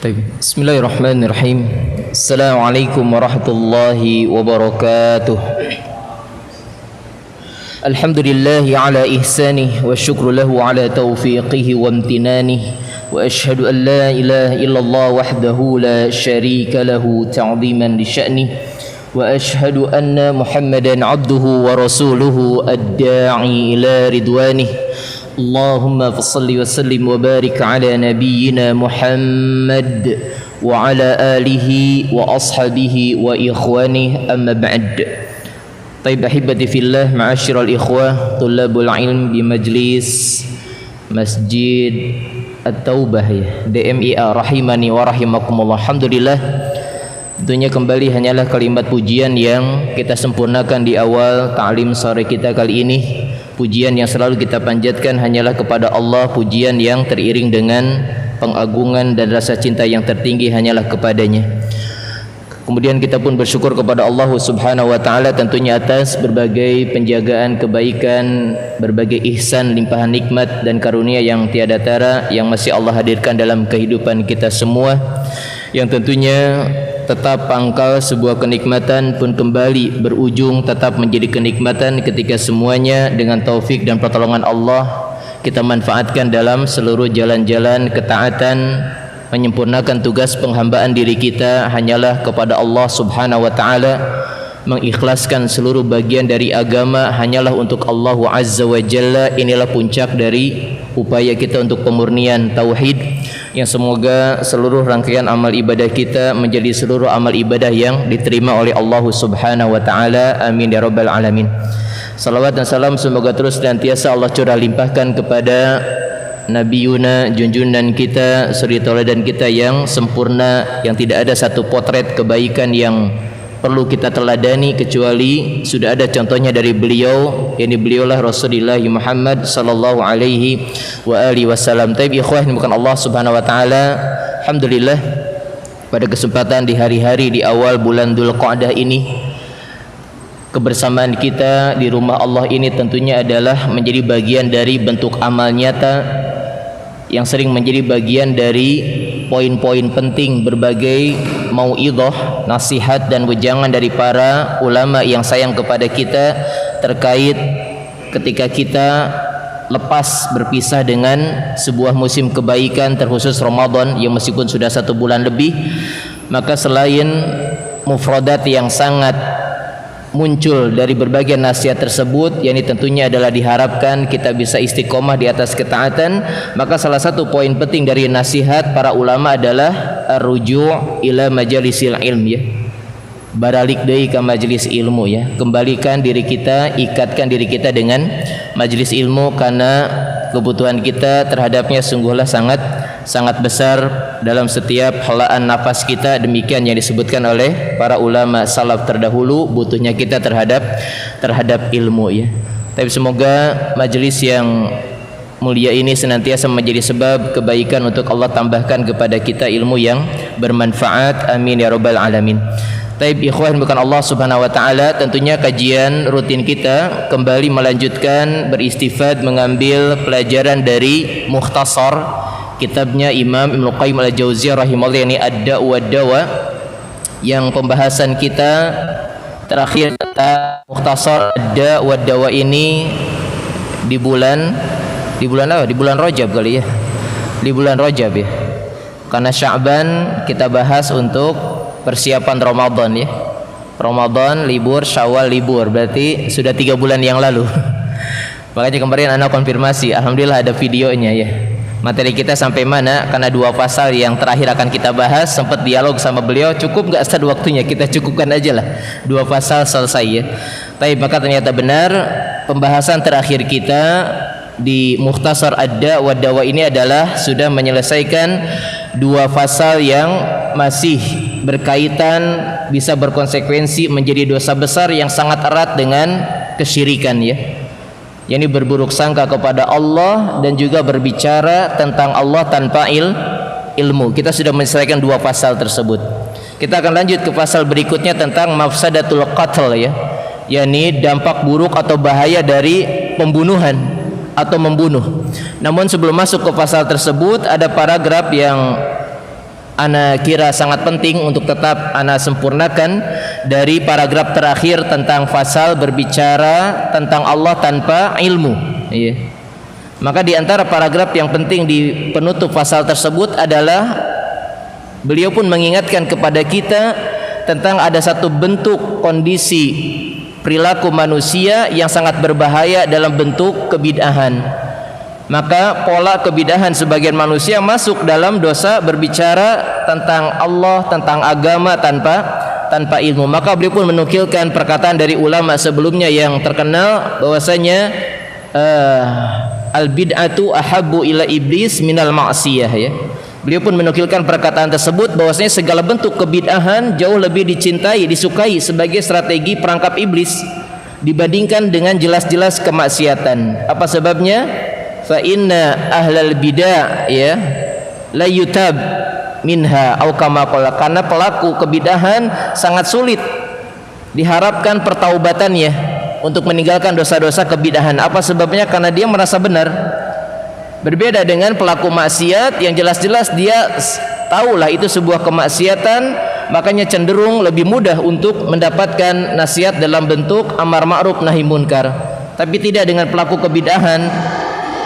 طيب بسم الله الرحمن الرحيم السلام عليكم ورحمة الله وبركاته الحمد لله على إحسانه والشكر له على توفيقه وامتنانه وأشهد أن لا إله إلا الله وحده لا شريك له تعظيما لشأنه وأشهد أن محمدا عبده ورسوله الداعي إلى رضوانه اللهم فصل وسلم وبارك على نبينا محمد وعلى آله وأصحابه وإخوانه أما بعد. طيب أحبتي في الله معاشر الإخوة طلاب العلم بمجلس مسجد التوبة DMIA rahimani wa rahimakumullah. Alhamdulillah, tentunya kembali hanyalah kalimat pujian yang kita sempurnakan di awal ta'lim sore kita kali ini. Pujian yang selalu kita panjatkan hanyalah kepada Allah, pujian yang teriring dengan pengagungan dan rasa cinta yang tertinggi hanyalah kepadanya. Kemudian kita pun bersyukur kepada Allah Subhanahu wa taala tentunya atas berbagai penjagaan kebaikan, berbagai ihsan, limpahan nikmat dan karunia yang tiada tara yang masih Allah hadirkan dalam kehidupan kita semua, yang tentunya tetap pangkal sebuah kenikmatan pun kembali berujung tetap menjadi kenikmatan ketika semuanya dengan taufik dan pertolongan Allah kita manfaatkan dalam seluruh jalan-jalan ketaatan, menyempurnakan tugas penghambaan diri kita hanyalah kepada Allah Subhanahu wa taala, mengikhlaskan seluruh bagian dari agama hanyalah untuk Allah Azza wa Jalla. Inilah puncak dari upaya kita untuk pemurnian tauhid, yang semoga seluruh rangkaian amal ibadah kita menjadi seluruh amal ibadah yang diterima oleh Allah Subhanahu wa taala. Amin ya rabbal alamin. Salawat dan salam semoga terus senantiasa Allah curah limpahkan kepada Nabi Yuna, junjungan kita, suri tauladan kita yang sempurna, yang tidak ada satu potret kebaikan yang perlu kita teladani kecuali sudah ada contohnya dari beliau, yakni beliaulah Rasulullah Muhammad sallallahu alaihi wa alihi wasallam. Taib ikhwah bukan Allah Subhanahu wa taala. Alhamdulillah, pada kesempatan di hari-hari di awal bulan Dzulqa'dah ini, kebersamaan kita di rumah Allah ini tentunya adalah menjadi bagian dari bentuk amal nyata yang sering menjadi bagian dari poin-poin penting berbagai mau'idhah, nasihat dan wejangan dari para ulama yang sayang kepada kita terkait ketika kita lepas berpisah dengan sebuah musim kebaikan terkhusus Ramadan yang meskipun sudah 1 bulan lebih, maka selain mufradat yang sangat muncul dari berbagai nasihat tersebut, yakni tentunya adalah diharapkan kita bisa istiqomah di atas ketaatan, maka salah satu poin penting dari nasihat para ulama adalah ar-ruju' ila majalisil ilm, ya. Baralik deui ka majelis ilmu, ya. Kembalikan diri kita, ikatkan diri kita dengan majelis ilmu karena kebutuhan kita terhadapnya sungguhlah sangat besar dalam setiap helaan nafas kita. Demikian yang disebutkan oleh para ulama salaf terdahulu, butuhnya kita terhadap ilmu, ya. Tapi semoga majelis yang mulia ini senantiasa menjadi sebab kebaikan untuk Allah tambahkan kepada kita ilmu yang bermanfaat. Amin ya rabbal alamin. Taib ikhwan bukan Allah Subhanahu wa taala, tentunya kajian rutin kita kembali melanjutkan beristifad mengambil pelajaran dari Mukhtasar kitabnya Imam Ibnu Qayyim al-Jauziyah rahimahullah, ini Ad-Da'u wad-Dawa, yang pembahasan kita terakhir tentang Mukhtasar Ad-Da'u wad-Dawa ini di bulan apa? Di bulan Rajab kali, ya. Di bulan Rajab, ya. Karena Sya'ban kita bahas untuk persiapan Ramadan, ya. Ramadan libur, Syawal libur, berarti sudah 3 bulan yang lalu. Makanya kemarin anak konfirmasi, alhamdulillah ada videonya, ya. Materi kita sampai mana? Karena 2 pasal yang terakhir akan kita bahas, sempat dialog sama beliau, cukup nggak Ustaz waktunya? Kita cukupkan aja lah, 2 pasal selesai, ya. Tapi maka ternyata benar pembahasan terakhir kita di Mukhtasar Ad-Da' wad-Dawa ini adalah sudah menyelesaikan 2 pasal yang masih berkaitan, bisa berkonsekuensi menjadi dosa besar yang sangat erat dengan kesyirikan, ya. Yani berburuk sangka kepada Allah dan juga berbicara tentang Allah tanpa ilmu. Kita sudah menyelesaikan 2 pasal tersebut. Kita akan lanjut ke pasal berikutnya tentang mafsadatul qatl, ya. Yani dampak buruk atau bahaya dari pembunuhan atau membunuh. Namun sebelum masuk ke pasal tersebut ada paragraf yang ana kira sangat penting untuk tetap ana sempurnakan dari paragraf terakhir tentang fasal berbicara tentang Allah tanpa ilmu. Iya. Maka di antara paragraf yang penting di penutup pasal tersebut adalah beliau pun mengingatkan kepada kita tentang ada satu bentuk kondisi perilaku manusia yang sangat berbahaya dalam bentuk kebid'ahan. Maka pola kebid'ahan sebagian manusia masuk dalam dosa berbicara tentang Allah, tentang agama tanpa ilmu. Maka beliau pun menukilkan perkataan dari ulama sebelumnya yang terkenal bahwasanya al-bid'atu ahabbu ila iblis minal ma'siyah, ya. Beliau pun menukilkan perkataan tersebut bahwasanya segala bentuk kebid'ahan jauh lebih dicintai, disukai sebagai strategi perangkap iblis dibandingkan dengan jelas-jelas kemaksiatan. Apa sebabnya? Fa inna ahlal bid'ah, ya, la yutab minha au kama qala, karena pelaku kebid'ahan sangat sulit diharapkan pertaubatannya untuk meninggalkan dosa-dosa kebid'ahan. Apa sebabnya? Karena dia merasa benar. Berbeda dengan pelaku maksiat yang jelas-jelas dia tahulah itu sebuah kemaksiatan, makanya cenderung lebih mudah untuk mendapatkan nasihat dalam bentuk amar ma'ruf nahi munkar. Tapi tidak dengan pelaku kebid'ahan,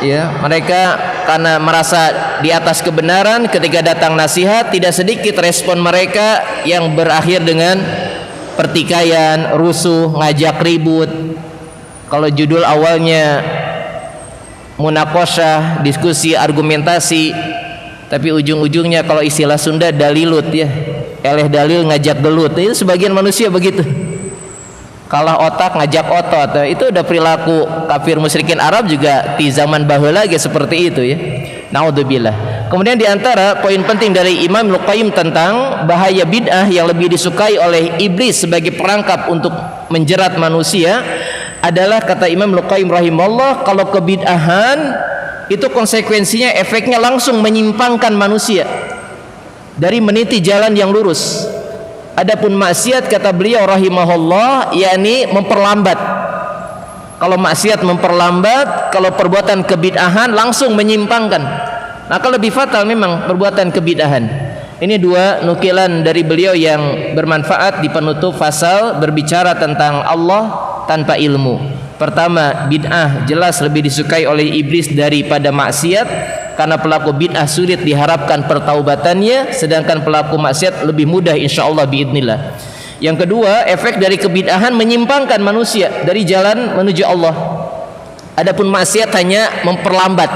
ya, mereka karena merasa di atas kebenaran, ketika datang nasihat tidak sedikit respon mereka yang berakhir dengan pertikaian, rusuh, ngajak ribut. Kalau judul awalnya munakosyah, diskusi, argumentasi, tapi ujung-ujungnya kalau istilah Sunda dalilut, ya, eleh dalil ngajak gelut. Itu sebagian manusia begitu. Kalah otak ngajak otot. Itu udah perilaku kafir musyrikin Arab juga di zaman baheula lagi seperti itu, ya. Naudzubillah. Kemudian di antara poin penting dari Imam Ibnu Qayyim tentang bahaya bid'ah yang lebih disukai oleh iblis sebagai perangkap untuk menjerat manusia adalah, kata Imam Ibnu Qayyim rahimahullah, kalau kebid'ahan itu konsekuensinya efeknya langsung menyimpangkan manusia dari meniti jalan yang lurus. Adapun maksiat, kata beliau rahimahullah, yakni memperlambat. Kalau maksiat memperlambat, kalau perbuatan kebid'ahan langsung menyimpangkan. Maka lebih fatal memang perbuatan kebid'ahan. Ini dua nukilan dari beliau yang bermanfaat di penutup fasal berbicara tentang Allah tanpa ilmu. Pertama, bid'ah jelas lebih disukai oleh iblis daripada maksiat, karena pelaku bid'ah sulit diharapkan pertaubatannya, sedangkan pelaku maksiat lebih mudah insyaallah biidznillah. Yang kedua, efek dari kebid'ahan menyimpangkan manusia dari jalan menuju Allah. Adapun maksiat hanya memperlambat,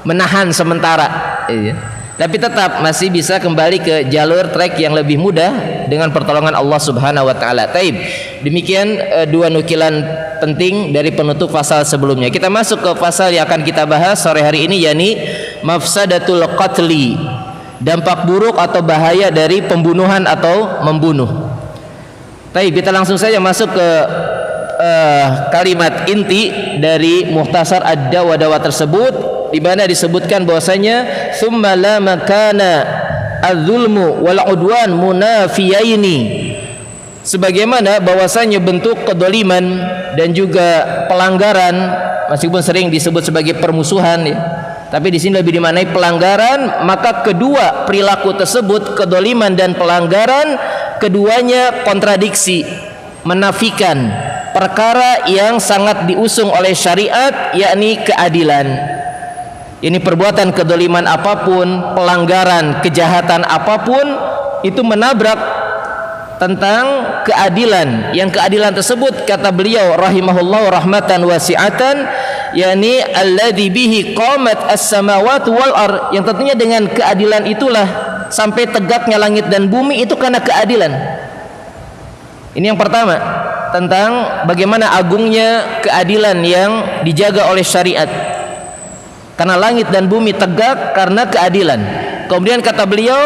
menahan sementara, iya. Tapi tetap masih bisa kembali ke jalur trek yang lebih mudah dengan pertolongan Allah Subhanahu wa taala. Taib. Demikian dua nukilan penting dari penutup pasal sebelumnya. Kita masuk ke pasal yang akan kita bahas sore hari ini, yakni mafsadatul qatli, dampak buruk atau bahaya dari pembunuhan atau membunuh. Taib, kita langsung saja masuk ke kalimat inti dari Mukhtasar Ad-Dawa tersebut, di mana disebutkan bahwasanya summa la makana az-zulmu wal udwan munafiyaini, sebagaimana bahwasanya bentuk kedoliman dan juga pelanggaran, meskipun sering disebut sebagai permusuhan, ya, tapi di sini lebih dimaknai pelanggaran. Maka kedua perilaku tersebut, kedoliman dan pelanggaran, keduanya kontradiksi, menafikan perkara yang sangat diusung oleh syariat, yakni keadilan. Ini perbuatan kedoliman apapun, pelanggaran, kejahatan apapun, itu menabrak tentang keadilan. Yang keadilan tersebut, kata beliau rahimahullah rahmatan wasi'atan, yakni alladzi bihi qamat as-samawati wal ard, yang tentunya dengan keadilan itulah sampai tegaknya langit dan bumi, itu karena keadilan. Ini yang pertama, tentang bagaimana agungnya keadilan yang dijaga oleh syariat. Karena langit dan bumi tegak karena keadilan. Kemudian kata beliau,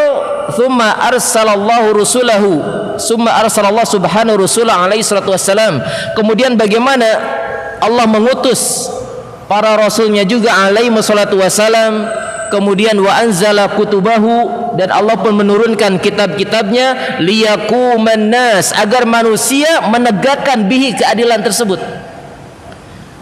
"Tsumma arsalallahu rusulahu." Summa arsalallahu subhanahu rasulah alaihi salatu wassalam. Kemudian bagaimana Allah mengutus para rasulnya juga alaihi salatu wassalam. Kemudian wa anzala kutubahu, dan Allah pun menurunkan kitab-kitabnya, liyaquman nas, agar manusia menegakkan bihi keadilan tersebut.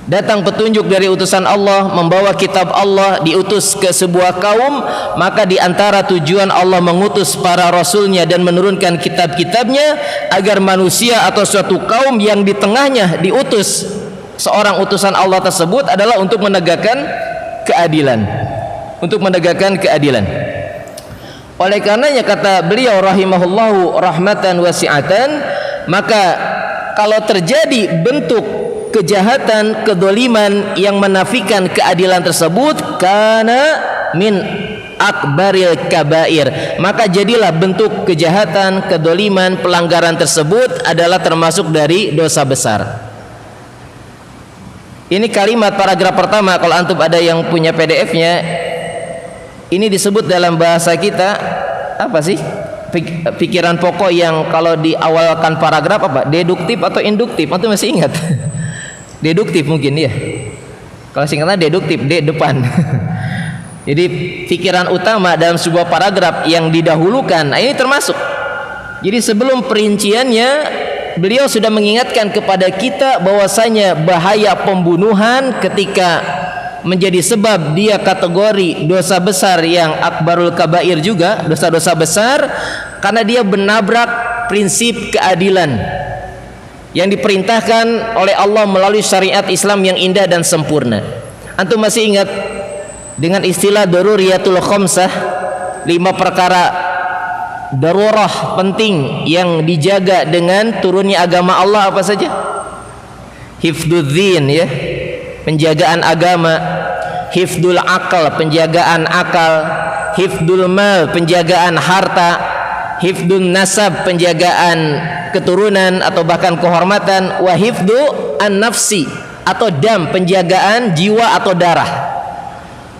datang petunjuk dari utusan Allah, membawa kitab Allah, diutus ke sebuah kaum, maka di antara tujuan Allah mengutus para rasulnya dan menurunkan kitab-kitabnya agar manusia atau suatu kaum yang di tengahnya diutus seorang utusan Allah tersebut adalah untuk menegakkan keadilan. Untuk menegakkan keadilan. Oleh karenanya kata beliau rahimahullahu rahmatan wasi'atan, maka kalau terjadi bentuk kejahatan, kedoliman yang menafikan keadilan tersebut, karena min akbaril kabair, maka jadilah bentuk kejahatan, kedoliman, pelanggaran tersebut adalah termasuk dari dosa besar. Ini kalimat paragraf pertama, kalau antum ada yang punya PDF-nya, ini disebut dalam bahasa kita apa sih? Pikiran pokok yang kalau diawalkan paragraf apa? Deduktif atau induktif? Antum masih ingat? Deduktif mungkin ya. Kalau singkatnya deduktif, D depan. Jadi pikiran utama dalam sebuah paragraf yang didahulukan, nah ini termasuk. Jadi sebelum perinciannya beliau sudah mengingatkan kepada kita bahwasanya bahaya pembunuhan ketika menjadi sebab dia kategori dosa besar yang akbarul kabair juga, dosa-dosa besar, karena dia menabrak prinsip keadilan yang diperintahkan oleh Allah melalui syariat Islam yang indah dan sempurna. Antum masih ingat dengan istilah daruriyatul khamsah, 5 perkara darurah penting yang dijaga dengan turunnya agama Allah apa saja? Hifdzudzin ya, penjagaan agama, hifdzul akal, penjagaan akal, hifdzul mal, penjagaan harta, hifdzun nasab, penjagaan keturunan atau bahkan kehormatan, wa hifdzu an-nafsi atau dam, penjagaan jiwa atau darah.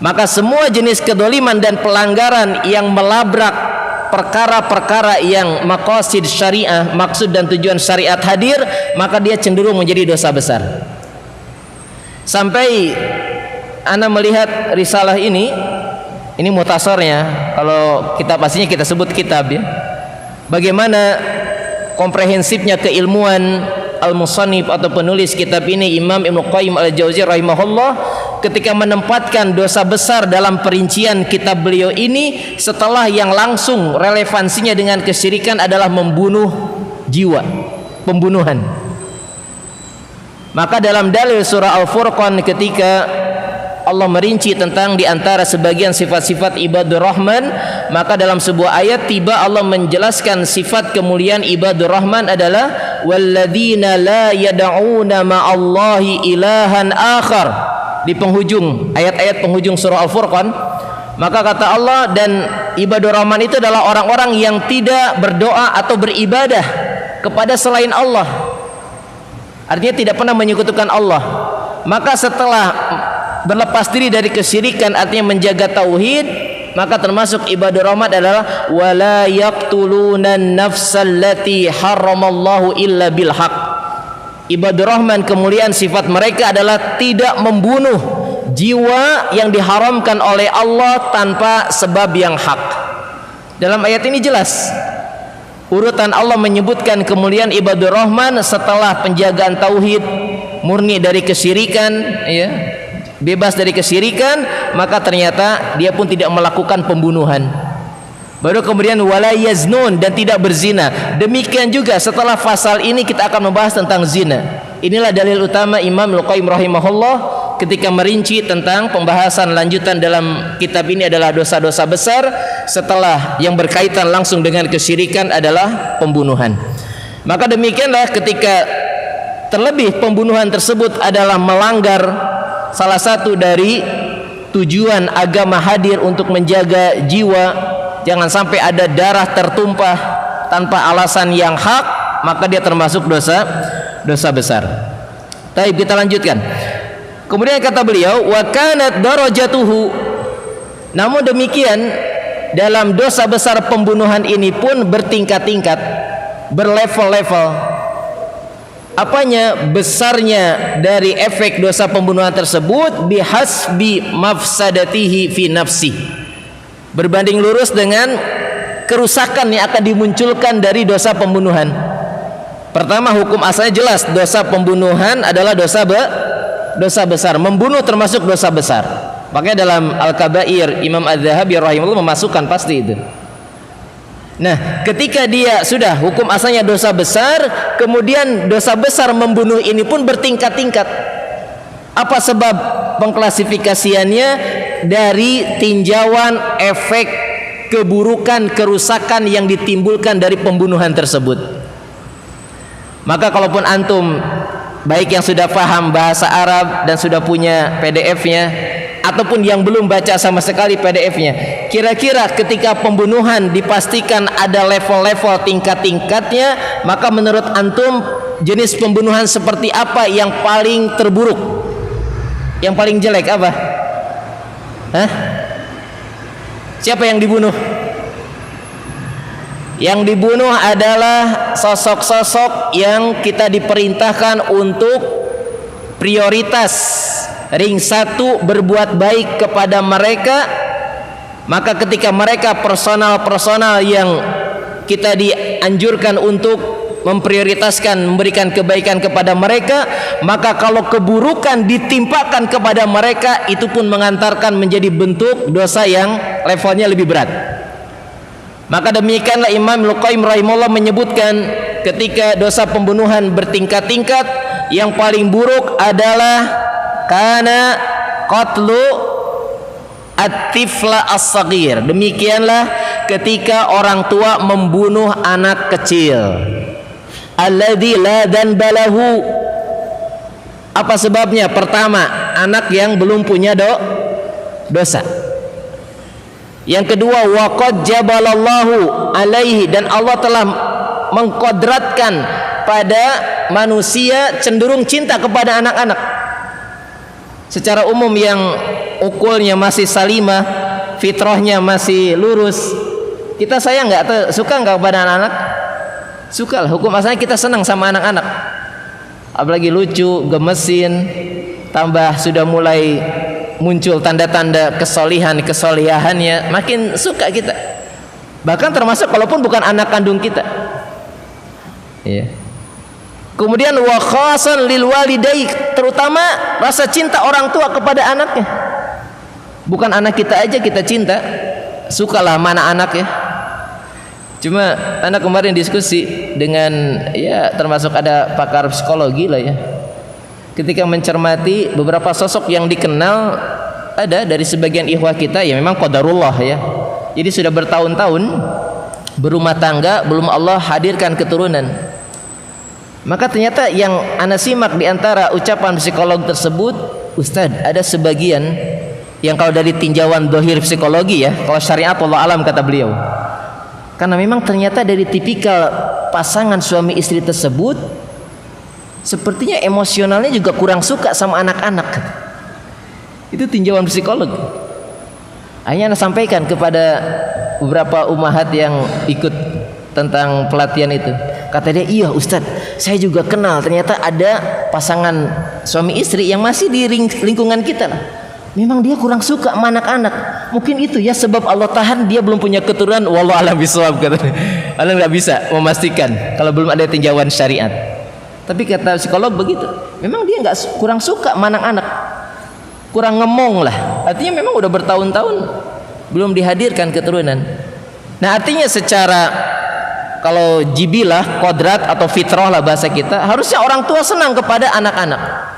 Maka semua jenis kedoliman dan pelanggaran yang melabrak perkara-perkara yang maqasid syariah, maksud dan tujuan syariat hadir, maka dia cenderung menjadi dosa besar. Sampai ana melihat risalah ini muhtasarnya, kalau kitab aslinya kita sebut kitab ya. Bagaimana komprehensifnya keilmuan al-musannif atau penulis kitab ini, Imam Ibnu Qayyim al-Jauziyah rahimahullah, ketika menempatkan dosa besar dalam perincian kitab beliau ini, setelah yang langsung relevansinya dengan kesyirikan adalah membunuh jiwa, pembunuhan. Maka dalam dalil surah Al-Furqan ketika Allah merinci tentang diantara sebagian sifat-sifat ibadur rahman, maka dalam sebuah ayat tiba Allah menjelaskan sifat kemuliaan ibadur rahman adalah walladzina la yad'una ma'allahi ilahan akhar. Di penghujung ayat-ayat penghujung surah Al-Furqan, maka kata Allah, dan ibadur rahman itu adalah orang-orang yang tidak berdoa atau beribadah kepada selain Allah, artinya tidak pernah menyekutukan Allah. Maka setelah berlepas diri dari kesyirikan, artinya menjaga tauhid, maka termasuk ibadur rahman adalah wala yaqtulunan nafsallati haramallahu illa bil haq. Ibadur rahman kemuliaan sifat mereka adalah tidak membunuh jiwa yang diharamkan oleh Allah tanpa sebab yang hak. Dalam ayat ini jelas urutan Allah menyebutkan kemuliaan ibadur rahman setelah penjagaan tauhid, murni dari kesyirikan ya, bebas dari kesyirikan, maka ternyata dia pun tidak melakukan pembunuhan. Baru kemudian wala yaznun, dan tidak berzina. Demikian juga setelah pasal ini kita akan membahas tentang zina. Inilah dalil utama Imam Al-Qayyim rahimahullah ketika merinci tentang pembahasan lanjutan dalam kitab ini adalah dosa-dosa besar, setelah yang berkaitan langsung dengan kesyirikan adalah pembunuhan. Maka demikianlah ketika terlebih pembunuhan tersebut adalah melanggar salah satu dari tujuan agama hadir untuk menjaga jiwa, jangan sampai ada darah tertumpah tanpa alasan yang hak, maka dia termasuk dosa besar. Baik, kita lanjutkan. Kemudian kata beliau wa kanat darajatuhu, namun demikian dalam dosa besar pembunuhan ini pun bertingkat-tingkat, berlevel-level. Apanya besarnya dari efek dosa pembunuhan tersebut? Bihasbi mafsadatihi fi nafsi, berbanding lurus dengan kerusakan yang akan dimunculkan dari dosa pembunuhan. Pertama, hukum asalnya jelas, dosa pembunuhan adalah dosa dosa besar. Membunuh termasuk dosa besar. Makanya dalam Al-Kabair Imam Az-Zahabi rahimahullah memasukkan pasti itu. Nah, ketika dia sudah hukum asalnya dosa besar, kemudian dosa besar membunuh ini pun bertingkat-tingkat. Apa sebab pengklasifikasiannya? Dari tinjauan efek keburukan, kerusakan yang ditimbulkan dari pembunuhan tersebut. Maka kalaupun antum baik yang sudah paham bahasa Arab dan sudah punya PDF-nya, ataupun yang belum baca sama sekali PDF-nya, kira-kira ketika pembunuhan dipastikan ada level-level tingkat-tingkatnya, maka menurut antum jenis pembunuhan seperti apa yang paling terburuk, yang paling jelek apa? Hah? Siapa yang dibunuh? Yang dibunuh adalah sosok-sosok yang kita diperintahkan untuk prioritas ring satu berbuat baik kepada mereka. Maka ketika mereka personal yang kita dianjurkan untuk memprioritaskan memberikan kebaikan kepada mereka, maka kalau keburukan ditimpakan kepada mereka, itu pun mengantarkan menjadi bentuk dosa yang levelnya lebih berat. Maka demikianlah Imam Al-Qayyim rahimahullah menyebutkan ketika dosa pembunuhan bertingkat-tingkat, yang paling buruk adalah kana qatlu at-tifla as-saghir. Demikianlah ketika orang tua membunuh anak kecil. Alladzi la dzanba lahu. Apa sebabnya? Pertama, anak yang belum punya dosa. Yang kedua, waqad jabalallahu alaihi, dan Allah telah mengkodratkan pada manusia cenderung cinta kepada anak-anak. Secara umum yang ukulnya masih salimah, fitrahnya masih lurus, kita sayang nggak, suka nggak kepada anak-anak? Suka lah, hukum asalnya kita senang sama anak-anak. Apalagi lucu, gemesin, tambah sudah mulai muncul tanda-tanda kesolihahannya, makin suka kita. Bahkan termasuk kalaupun bukan anak kandung kita. Ya. Kemudian wa khasan lil walidai, terutama rasa cinta orang tua kepada anaknya. Bukan anak kita aja kita cinta, sukalah mana anak ya. Cuma anak kemarin diskusi dengan ya termasuk ada pakar psikologi lah ya. Ketika mencermati beberapa sosok yang dikenal, ada dari sebagian ikhwah kita ya memang qadarullah ya. Jadi sudah bertahun-tahun berumah tangga, belum Allah hadirkan keturunan. Maka ternyata yang ana simak di antara ucapan psikolog tersebut, Ustadz, ada sebagian yang kalau dari tinjauan zahir psikologi ya, kalau syariat Allah alam kata beliau, karena memang ternyata dari tipikal pasangan suami istri tersebut, sepertinya emosionalnya juga kurang suka sama anak-anak. Itu tinjauan psikolog. Hanya Anda sampaikan kepada beberapa ummahat yang ikut tentang pelatihan itu. Kata dia, iya Ustadz, saya juga kenal ternyata ada pasangan suami istri yang masih di lingkungan kita lah. Memang dia kurang suka sama anak-anak. Mungkin itu ya sebab Allah tahan dia belum punya keturunan. Wallahu a'lam bishawab, katanya. Anda nggak bisa memastikan kalau belum ada tinjauan syariat. Tapi kata psikolog begitu. Memang dia nggak kurang suka sama anak-anak, kurang ngemong lah. Artinya memang udah bertahun-tahun belum dihadirkan keturunan. Nah artinya secara kalau jibilah, kodrat atau fitrah lah bahasa kita, harusnya orang tua senang kepada anak-anak.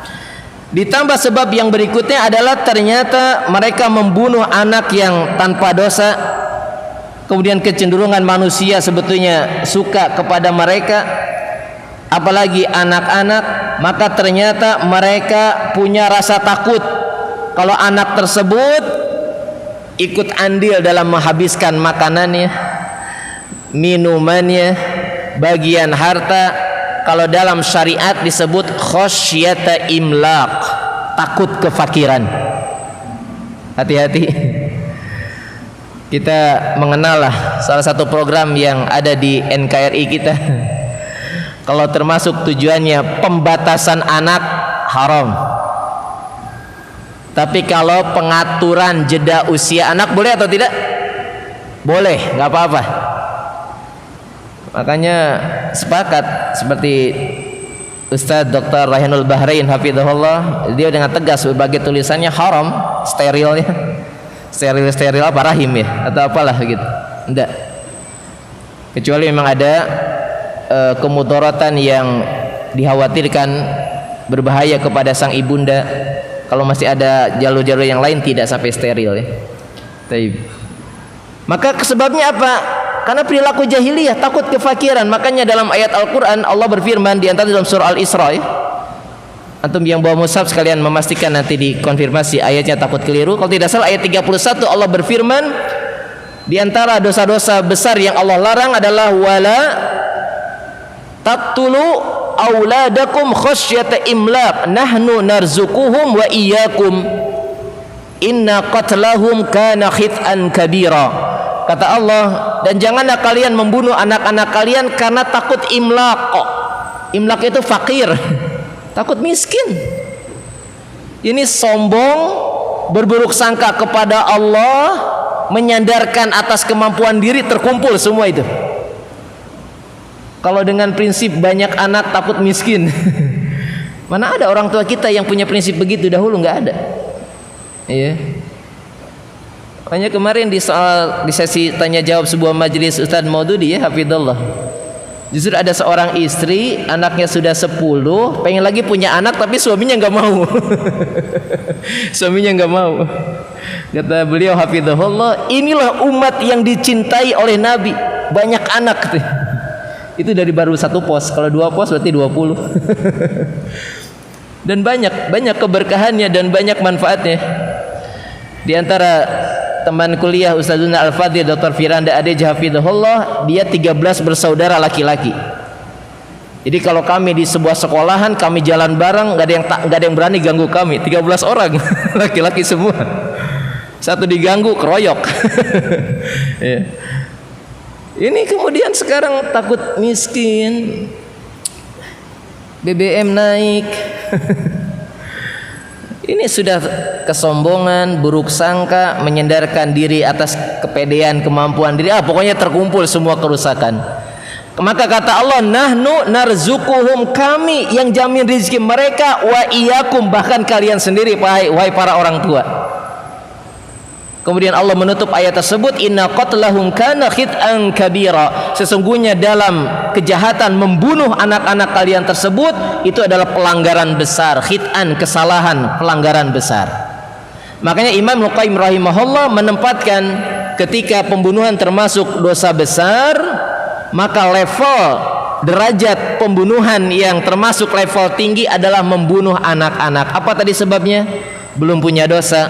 Ditambah sebab yang berikutnya adalah ternyata mereka membunuh anak yang tanpa dosa. Kemudian kecenderungan manusia sebetulnya suka kepada mereka, apalagi anak-anak. Maka ternyata mereka punya rasa takut kalau anak tersebut ikut andil dalam menghabiskan makanannya, minumannya, bagian harta. Kalau dalam syariat disebut khosyata imlaq, takut kefakiran. Hati-hati. Kita mengenal lah salah satu program yang ada di NKRI kita. Kalau termasuk tujuannya pembatasan anak haram. Tapi kalau pengaturan jeda usia anak boleh atau tidak? Boleh, nggak apa-apa. Makanya sepakat seperti Ustadz Dr. Rayhanul Bahrain hafizahullah, dia dengan tegas berbagai tulisannya haram, sterilnya. Steril apa rahim ya atau apalah gitu. Enggak. Kecuali memang ada kemudaratan yang dikhawatirkan berbahaya kepada sang ibunda. Kalau masih ada jalur-jalur yang lain tidak sampai steril ya. Taib. Maka sebabnya apa? Karena perilaku jahiliyah, takut kefakiran. Makanya dalam ayat Al-Quran Allah berfirman di antara dalam surah Al-Isra ya. Antum yang bawa mushaf sekalian memastikan nanti dikonfirmasi ayatnya, takut keliru. Kalau tidak salah ayat 31 Allah berfirman di antara dosa-dosa besar yang Allah larang adalah wala taqtulu auladakum khasyata imlaq nahnu narzuquhum wa iyyakum inna qatlahum kana khit'an kabira. Kata Allah, dan janganlah kalian membunuh anak-anak kalian karena takut imlaq. Imlaq itu fakir, takut miskin. Ini sombong, berburuk sangka kepada Allah, menyandarkan atas kemampuan diri, terkumpul semua itu. Kalau dengan prinsip banyak anak takut miskin, mana ada orang tua kita yang punya prinsip begitu dahulu, nggak ada. Iya. Makanya kemarin di sesi tanya jawab sebuah majelis Ustadz Maududi ya hafizallah, justru ada seorang istri anaknya sudah 10 pengen lagi punya anak tapi suaminya nggak mau. Suaminya nggak mau. Kata beliau hafizahullah, inilah umat yang dicintai oleh Nabi, banyak anak. Itu dari baru 1 pos, kalau 2 pos berarti 20. Dan banyak keberkahannya dan banyak manfaatnya. Di antara teman kuliah Ustazuna Al-Fadhil Dr. Firanda Ade hafizahullah, dia 13 bersaudara laki-laki. Jadi kalau kami di sebuah sekolahan, kami jalan bareng, nggak ada yang berani ganggu kami. 13 orang laki-laki semua. Satu diganggu keroyok. Ya. Ini kemudian sekarang takut miskin, BBM naik. Ini sudah kesombongan, buruk sangka, menyandarkan diri atas kepedean, kemampuan diri. Pokoknya terkumpul semua kerusakan. Maka kata Allah, nahnu narzuquhum, kami yang jamin rezeki mereka, wa iyyakum, bahkan kalian sendiri wahai para orang tua. Kemudian Allah menutup ayat tersebut, inna qatlahum kana khit'an kabira, sesungguhnya dalam kejahatan membunuh anak-anak kalian tersebut itu adalah pelanggaran besar. Khit'an, kesalahan, pelanggaran besar. Makanya Imam Al-Qayyim rahimahullah menempatkan ketika pembunuhan termasuk dosa besar, maka level derajat pembunuhan yang termasuk level tinggi adalah membunuh anak-anak. Apa tadi sebabnya? Belum punya dosa,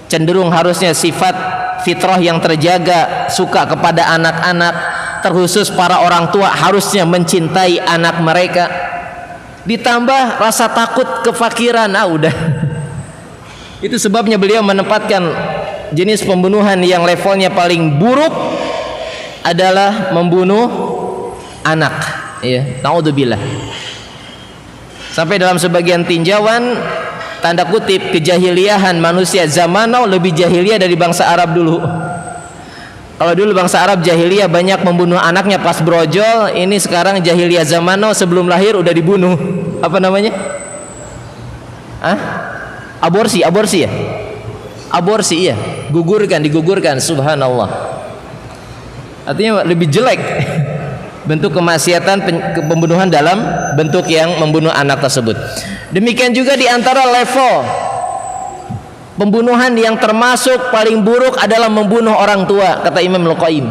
cenderung harusnya sifat fitrah yang terjaga, suka kepada anak-anak, terkhusus para orang tua harusnya mencintai anak mereka. Ditambah rasa takut kefakiran, udah. Itu sebabnya beliau menempatkan jenis pembunuhan yang levelnya paling buruk adalah membunuh anak. Ya, naudzubillah. Sampai dalam sebagian tinjauan, tanda kutip, kejahiliahan manusia zaman now lebih jahiliyah dari bangsa Arab dulu. Kalau dulu bangsa Arab jahiliyah banyak membunuh anaknya pas brojol, ini sekarang jahiliyah zaman now sebelum lahir udah dibunuh. Apa namanya? Aborsi ya? Aborsi ya, digugurkan, subhanallah. Artinya lebih jelek bentuk kemaksiatan pembunuhan dalam bentuk yang membunuh anak tersebut. Demikian juga di antara level pembunuhan yang termasuk paling buruk adalah membunuh orang tua, kata Imam Al-Qayyim.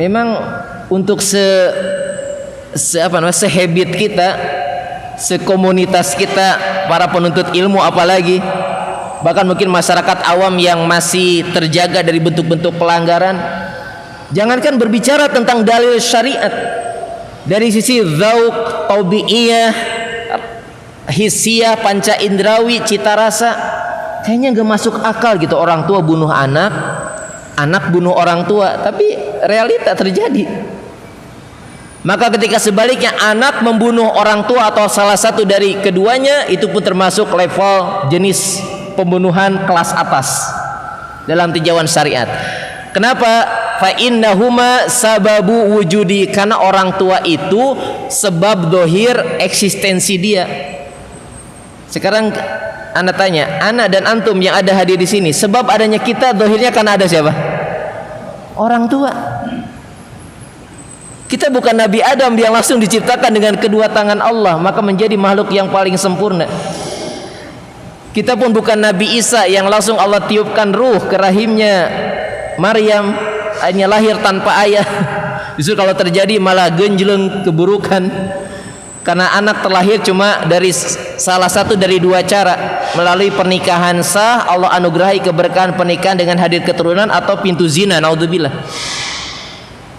Memang untuk sehabit kita, sekomunitas kita, para penuntut ilmu apalagi, bahkan mungkin masyarakat awam yang masih terjaga dari bentuk-bentuk pelanggaran, jangankan berbicara tentang dalil syariat, dari sisi dzauq, tabi'iyah, hissiyah, panca indrawi, cita rasa, kayaknya nggak masuk akal gitu orang tua bunuh anak, anak bunuh orang tua, tapi realita terjadi. Maka ketika sebaliknya anak membunuh orang tua atau salah satu dari keduanya, itu pun termasuk level jenis pembunuhan kelas atas dalam tinjauan syariat. Kenapa? Fa innahuma sababu wujudi, karena orang tua itu sebab dohir eksistensi dia. Sekarang Anda tanya, ana dan antum yang ada hadir di sini, sebab adanya kita dohirnya karena ada siapa? Orang tua. Kita bukan Nabi Adam yang langsung diciptakan dengan kedua tangan Allah, maka menjadi makhluk yang paling sempurna. Kita pun bukan Nabi Isa yang langsung Allah tiupkan ruh ke rahimnya Maryam, hanya lahir tanpa ayah. Justru kalau terjadi malah genjleng keburukan, karena anak terlahir cuma dari salah satu dari dua cara, melalui pernikahan sah Allah anugerahi keberkahan pernikahan dengan hadir keturunan, atau pintu zina, naudzubillah.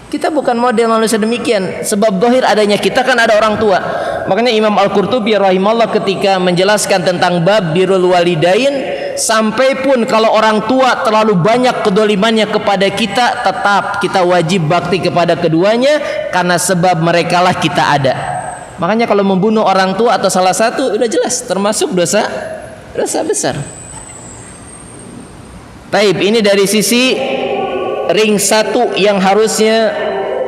Kita bukan model manusia demikian. Sebab dohir adanya kita kan ada orang tua. Makanya Imam Al-Qurtubi rahimahullah ketika menjelaskan tentang bab birrul walidain, sampai pun kalau orang tua terlalu banyak kedolimannya kepada kita, tetap kita wajib bakti kepada keduanya, karena sebab merekalah kita ada. Makanya kalau membunuh orang tua atau salah satu, udah jelas termasuk dosa besar. Taib, ini dari sisi ring satu yang harusnya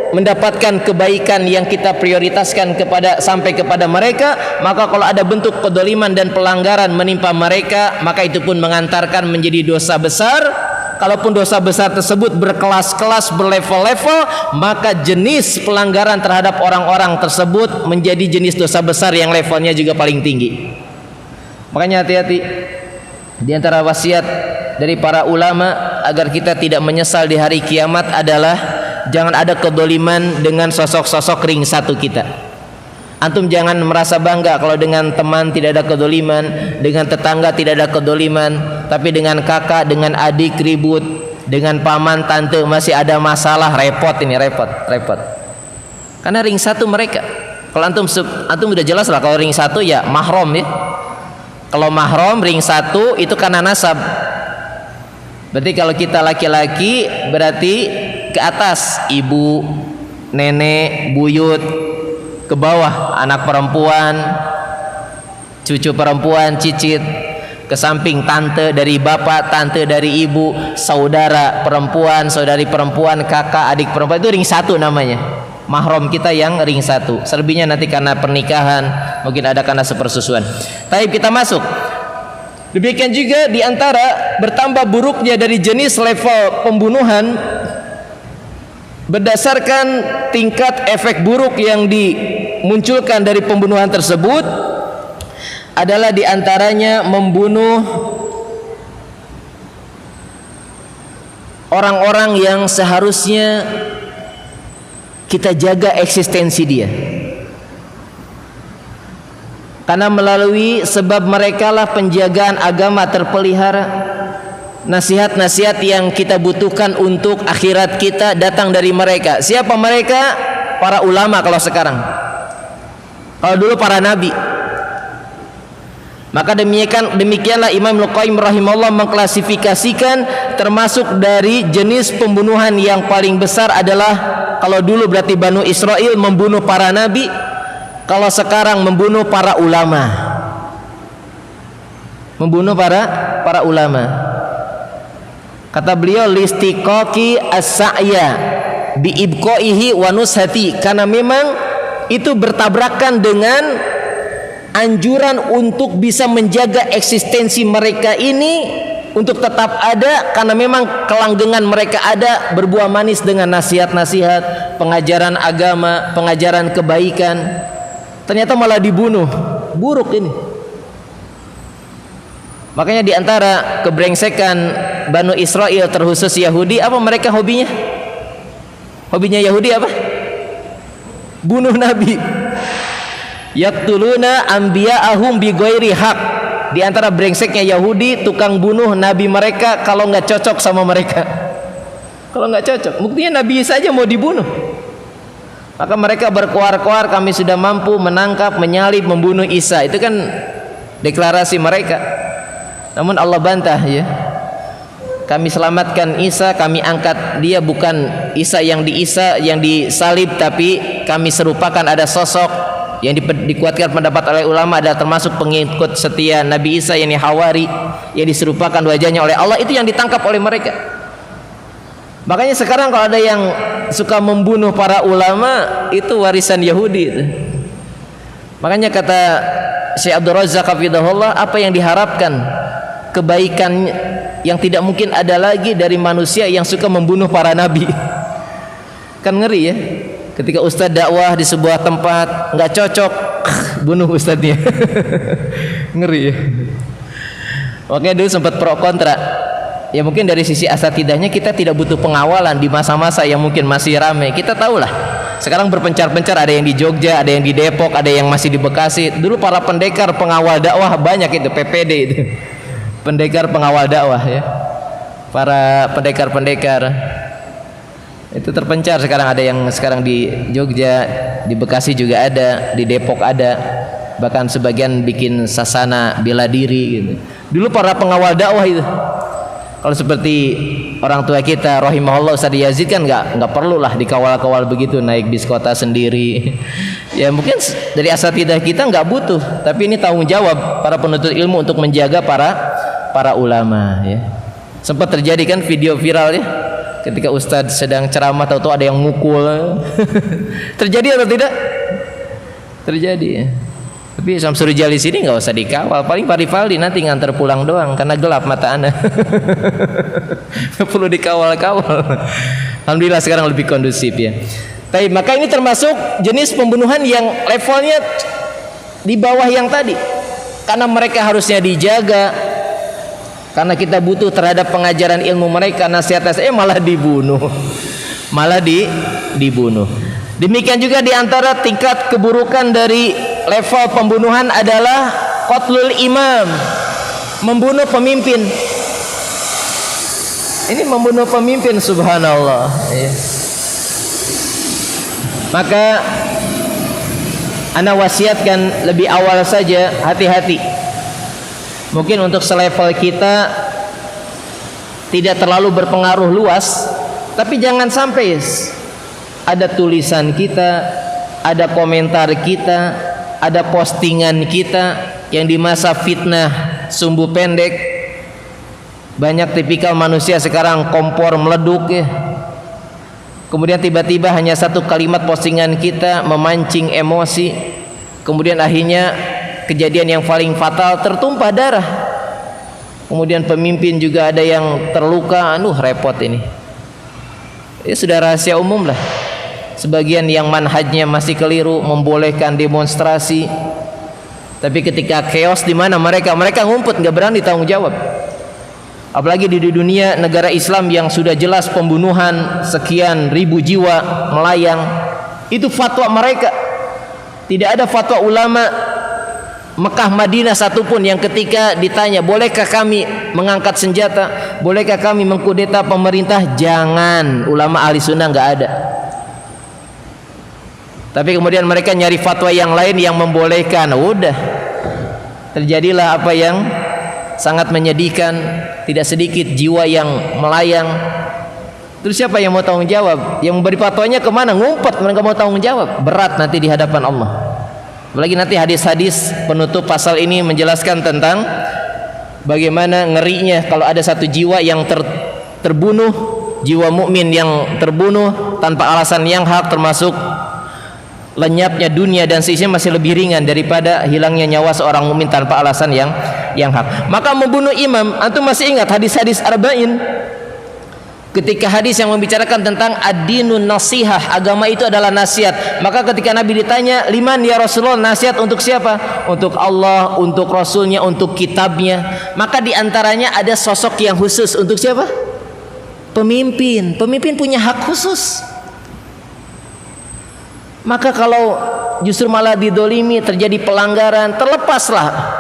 mendapatkan kebaikan yang kita prioritaskan sampai kepada mereka. Maka kalau ada bentuk kedoliman dan pelanggaran menimpa mereka, maka itu pun mengantarkan menjadi dosa besar. Kalaupun dosa besar tersebut berkelas-kelas, berlevel-level, maka jenis pelanggaran terhadap orang-orang tersebut menjadi jenis dosa besar yang levelnya juga paling tinggi. Makanya hati-hati. Di antara wasiat dari para ulama agar kita tidak menyesal di hari kiamat adalah jangan ada kedoliman dengan sosok-sosok ring satu kita. Antum jangan merasa bangga kalau dengan teman tidak ada kedoliman, dengan tetangga tidak ada kedoliman, tapi dengan kakak, dengan adik ribut, dengan paman, tante masih ada masalah, repot. Karena ring satu mereka. Kalau antum udah jelas lah, kalau ring satu ya mahram ya. Kalau mahram ring satu itu karena nasab. Berarti kalau kita laki-laki berarti ke atas ibu, nenek, buyut, ke bawah anak perempuan, cucu perempuan, cicit, ke samping tante dari bapak, tante dari ibu, saudara perempuan, saudari perempuan, kakak, adik perempuan, itu ring satu namanya. Mahram kita yang ring satu. Selebihnya nanti karena pernikahan, mungkin ada karena sepersusuan. Tapi kita masuk. Demikian juga diantara bertambah buruknya dari jenis level pembunuhan berdasarkan tingkat efek buruk yang dimunculkan dari pembunuhan tersebut adalah diantaranya membunuh orang-orang yang seharusnya kita jaga eksistensi dia, karena melalui sebab mereka lah penjagaan agama terpelihara. Nasihat-nasihat yang kita butuhkan untuk akhirat kita datang dari mereka. Siapa mereka? Para ulama kalau sekarang. Kalau dulu para nabi. Maka demikianlah Imam Al-Qayyim rahimahullah mengklasifikasikan termasuk dari jenis pembunuhan yang paling besar adalah, kalau dulu berarti Banu Israel membunuh para nabi, kalau sekarang membunuh para ulama. Membunuh para ulama. Kata beliau listiqaqi as-sa'ya bi ibqaihi wa nushati, karena memang itu bertabrakan dengan anjuran untuk bisa menjaga eksistensi mereka ini untuk tetap ada, karena memang kelanggengan mereka ada, berbuah manis dengan nasihat-nasihat, pengajaran agama, pengajaran kebaikan. Ternyata malah dibunuh. Buruk ini. Makanya diantara kebrengsekan Banu Israel terkhusus Yahudi, apa mereka hobinya? Hobinya Yahudi apa? Bunuh Nabi. Yaqtuluna anbiya'ahum bighairi haq. Di antara brengseknya Yahudi, tukang bunuh Nabi mereka kalau nggak cocok sama mereka. Kalau nggak cocok, buktinya Nabi saja mau dibunuh. Maka mereka berkoar-koar, kami sudah mampu menangkap, menyalib, membunuh Isa. Itu kan deklarasi mereka. Namun Allah bantah ya. Kami selamatkan Isa, kami angkat dia, bukan Isa yang disalib, tapi kami serupakan ada sosok yang dikuatkan pendapat oleh ulama adalah termasuk pengikut setia Nabi Isa, yakni Hawari, yang diserupakan wajahnya oleh Allah. Itu yang ditangkap oleh mereka. Makanya sekarang kalau ada yang suka membunuh para ulama, itu warisan Yahudi itu. Makanya kata Syekh Abdul Razak hafizahullah, apa yang diharapkan? Kebaikan yang tidak mungkin ada lagi dari manusia yang suka membunuh para nabi. Kan ngeri ya, ketika ustadz dakwah di sebuah tempat nggak cocok, bunuh ustadznya. Ngeri ya. Makanya dulu sempat pro kontra. Ya mungkin dari sisi asatidahnya kita tidak butuh pengawalan di masa-masa yang mungkin masih ramai. Kita tahulah sekarang berpencar-pencar, ada yang di Jogja, ada yang di Depok, ada yang masih di Bekasi. Dulu para pendekar pengawal dakwah banyak itu, PPD itu, pendekar pengawal dakwah ya, para pendekar-pendekar itu terpencar. Sekarang ada yang sekarang di Jogja, di Bekasi juga ada, di Depok ada, bahkan sebagian bikin sasana bela diri gitu. Dulu para pengawal dakwah itu, kalau seperti orang tua kita rahimahullah Ustaz Yazid kan nggak perlu lah dikawal-kawal begitu, naik bis kota sendiri. Ya mungkin dari asatidah kita nggak butuh, tapi ini tanggung jawab para penuntut ilmu untuk menjaga para ulama ya. Sempat terjadi kan video viral ya, ketika Ustadz sedang ceramah tahu-tahu ada yang mukul. Terjadi atau tidak? Terjadi ya. Tapi Samsuri Jalis ini nggak usah dikawal, paling Pak Rivaldi nanti nganter pulang doang karena gelap mata Anda. Perlu dikawal-kawal. Alhamdulillah sekarang lebih kondusif ya. Tapi maka ini termasuk jenis pembunuhan yang levelnya di bawah yang tadi, karena mereka harusnya dijaga, karena kita butuh terhadap pengajaran ilmu mereka, nasihat malah dibunuh, malah dibunuh. Demikian juga diantara tingkat keburukan dari level pembunuhan adalah qatlul imam, membunuh pemimpin. Ini membunuh pemimpin, subhanallah ya. Maka ana wasiatkan lebih awal saja, hati-hati. Mungkin untuk selevel kita tidak terlalu berpengaruh luas, tapi jangan sampai ada tulisan kita, ada komentar kita, ada postingan kita yang di masa fitnah sumbu pendek. Banyak tipikal manusia sekarang kompor meleduk ya. Kemudian tiba-tiba hanya satu kalimat postingan kita memancing emosi, kemudian akhirnya kejadian yang paling fatal, tertumpah darah. Kemudian pemimpin juga ada yang terluka. Repot ini. Ya sudah rahasia umum lah. Sebagian yang manhajnya masih keliru, membolehkan demonstrasi, tapi ketika chaos di mana mereka ngumpet, nggak berani tanggung jawab. Apalagi di dunia negara Islam yang sudah jelas pembunuhan sekian ribu jiwa melayang, itu fatwa mereka. Tidak ada fatwa ulama Mekah Madinah satupun yang ketika ditanya bolehkah kami mengangkat senjata, bolehkah kami mengkudeta pemerintah, jangan. Ulama ahli sunnah nggak ada. Tapi kemudian mereka nyari fatwa yang lain yang membolehkan. Udah terjadilah apa yang sangat menyedihkan, tidak sedikit jiwa yang melayang. Terus siapa yang mau tanggung jawab? Yang memberi fatwanya kemana? Ngumpet, mereka mau tanggung jawab. Berat nanti di hadapan Allah. Apalagi nanti hadis-hadis penutup pasal ini menjelaskan tentang bagaimana ngerinya kalau ada satu jiwa yang terbunuh, jiwa mukmin yang terbunuh tanpa alasan yang hak, termasuk lenyapnya dunia dan seisinya masih lebih ringan daripada hilangnya nyawa seorang mukmin tanpa alasan yang hak. Maka membunuh imam, antum masih ingat hadis-hadis arba'in? Ketika hadis yang membicarakan tentang ad-dinun nasihah, agama itu adalah nasihat. Maka ketika Nabi ditanya, liman ya Rasulullah, nasihat untuk siapa? Untuk Allah, untuk Rasulnya, untuk kitabnya. Maka diantaranya ada sosok yang khusus. Untuk siapa? Pemimpin. Pemimpin punya hak khusus. Maka kalau justru malah didolimi, terjadi pelanggaran, terlepaslah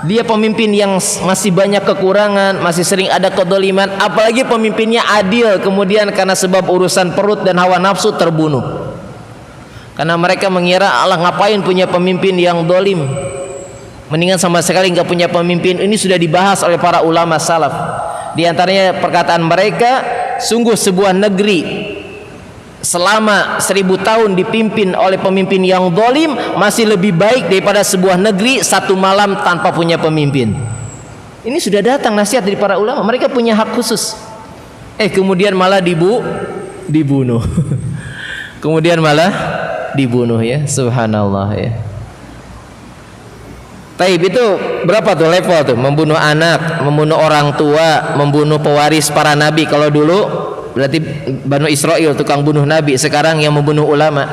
dia pemimpin yang masih banyak kekurangan, masih sering ada kedoliman, apalagi pemimpinnya adil, kemudian karena sebab urusan perut dan hawa nafsu terbunuh. Karena mereka mengira Allah ngapain punya pemimpin yang dolim, mendingan sama sekali nggak punya pemimpin. Ini sudah dibahas oleh para ulama salaf. Di antaranya perkataan mereka, sungguh sebuah negeri selama 1000 tahun dipimpin oleh pemimpin yang zalim masih lebih baik daripada sebuah negeri satu malam tanpa punya pemimpin. Ini sudah datang nasihat dari para ulama. Mereka punya hak khusus. Kemudian malah dibunuh. Kemudian malah dibunuh, ya. Subhanallah, ya. Taib itu berapa tuh level tuh? Membunuh anak, membunuh orang tua, membunuh pewaris para nabi. Kalau dulu berarti Banu Israel tukang bunuh nabi, sekarang yang membunuh ulama.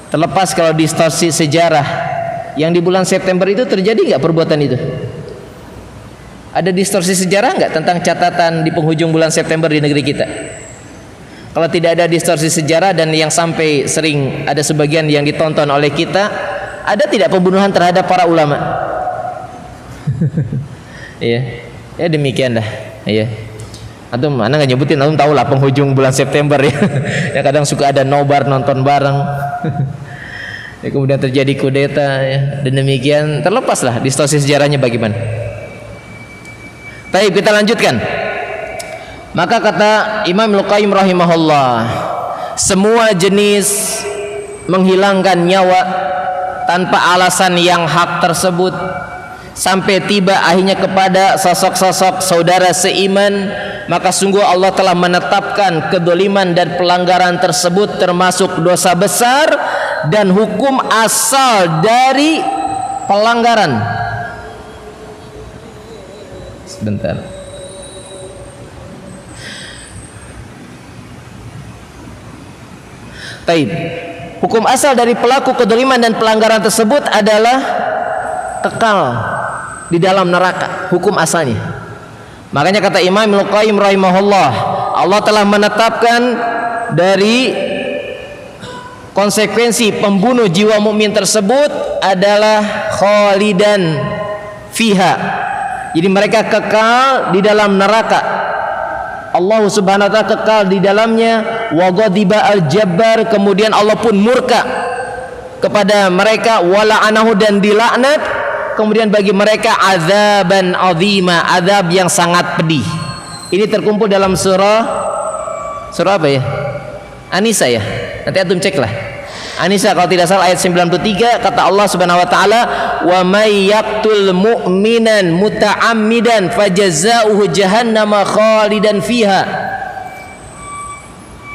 Terlepas kalau distorsi sejarah, yang di bulan September itu terjadi nggak perbuatan itu? Ada distorsi sejarah nggak tentang catatan di penghujung bulan September di negeri kita? Kalau tidak ada distorsi sejarah dan yang sampai sering ada sebagian yang ditonton oleh kita, ada tidak pembunuhan terhadap para ulama? Iya, ya demikian dah. Iya. Atau mana nggak nyebutin? Antum tahu lah penghujung bulan September ya. Ya kadang suka ada nobar nonton bareng. Ya, kemudian terjadi kudeta, ya. Dan demikian terlepaslah distorsi sejarahnya bagaimana. Baik, kita lanjutkan. Maka kata Imam Al-Qayyim rahimahullah, semua jenis menghilangkan nyawa tanpa alasan yang hak tersebut sampai tiba akhirnya kepada sosok-sosok saudara seiman, maka sungguh Allah telah menetapkan kedoliman dan pelanggaran tersebut termasuk dosa besar dan hukum asal dari pelanggaran. Sebentar. Taib. Hukum asal dari pelaku kedoliman dan pelanggaran tersebut adalah kekal di dalam neraka, hukum asalnya. Makanya kata Imam Al-Qayyim rahimahullah, Allah telah menetapkan dari konsekuensi pembunuh jiwa mukmin tersebut adalah khalidan fiha. Jadi mereka kekal di dalam neraka. Allah Subhanahu wa taala kekal di dalamnya. Wa ghadiba al-jabbar, kemudian Allah pun murka kepada mereka, wala'anahu, dan dilaknat. Kemudian bagi mereka azaban azima, azab yang sangat pedih. Ini terkumpul dalam surah apa ya? An-Nisa ya. Nanti antum ceklah. An-Nisa kalau tidak salah ayat 93, kata Allah Subhanahu wa taala, "Wa may yaqtul mu'minan muta'ammidan fajazauhu jahannama khalidan fiha.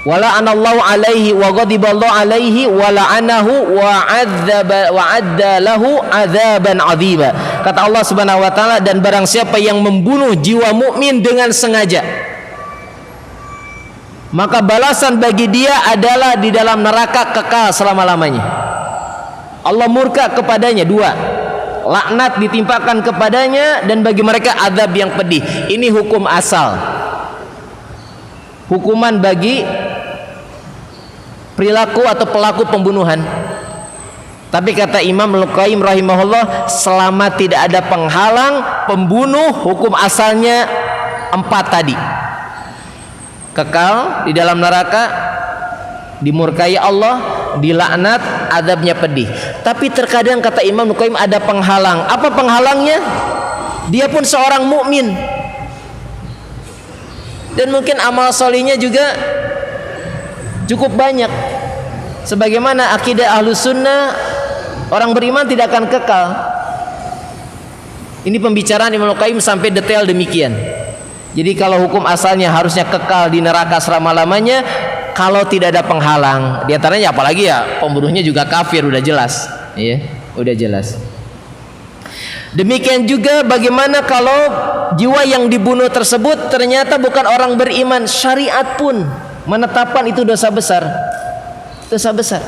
Wa la'anallahu 'alaihi wa ghadiballahu 'alaihi wa la'anahu wa 'adda lahu 'adzaban 'adziba." Kata Allah Subhanahu wa taala, dan barang siapa yang membunuh jiwa mukmin dengan sengaja, maka balasan bagi dia adalah di dalam neraka kekal selama-lamanya. Allah murka kepadanya, dua, laknat ditimpakan kepadanya, dan bagi mereka azab yang pedih. Ini hukum asal, hukuman bagi perilaku atau pelaku pembunuhan. Tapi kata Imam Al-Qayyim rahimahullah, selama tidak ada penghalang, pembunuh hukum asalnya 4 tadi. Kekal di dalam neraka, dimurkai Allah, dilaknat, azabnya pedih. Tapi terkadang kata Imam Al-Qayyim ada penghalang. Apa penghalangnya? Dia pun seorang mukmin, dan mungkin amal solihnya juga cukup banyak. Sebagaimana akidah Ahlus Sunnah, orang beriman tidak akan kekal. Ini pembicaraan Imam Al-Qayyim sampai detail demikian. Jadi kalau hukum asalnya harusnya kekal di neraka selama-lamanya, kalau tidak ada penghalang. Di antaranya apalagi ya pembunuhnya juga kafir, udah jelas, ya, udah jelas. Demikian juga bagaimana kalau jiwa yang dibunuh tersebut ternyata bukan orang beriman, syariat pun menetapkan itu dosa besar. Dosa besar.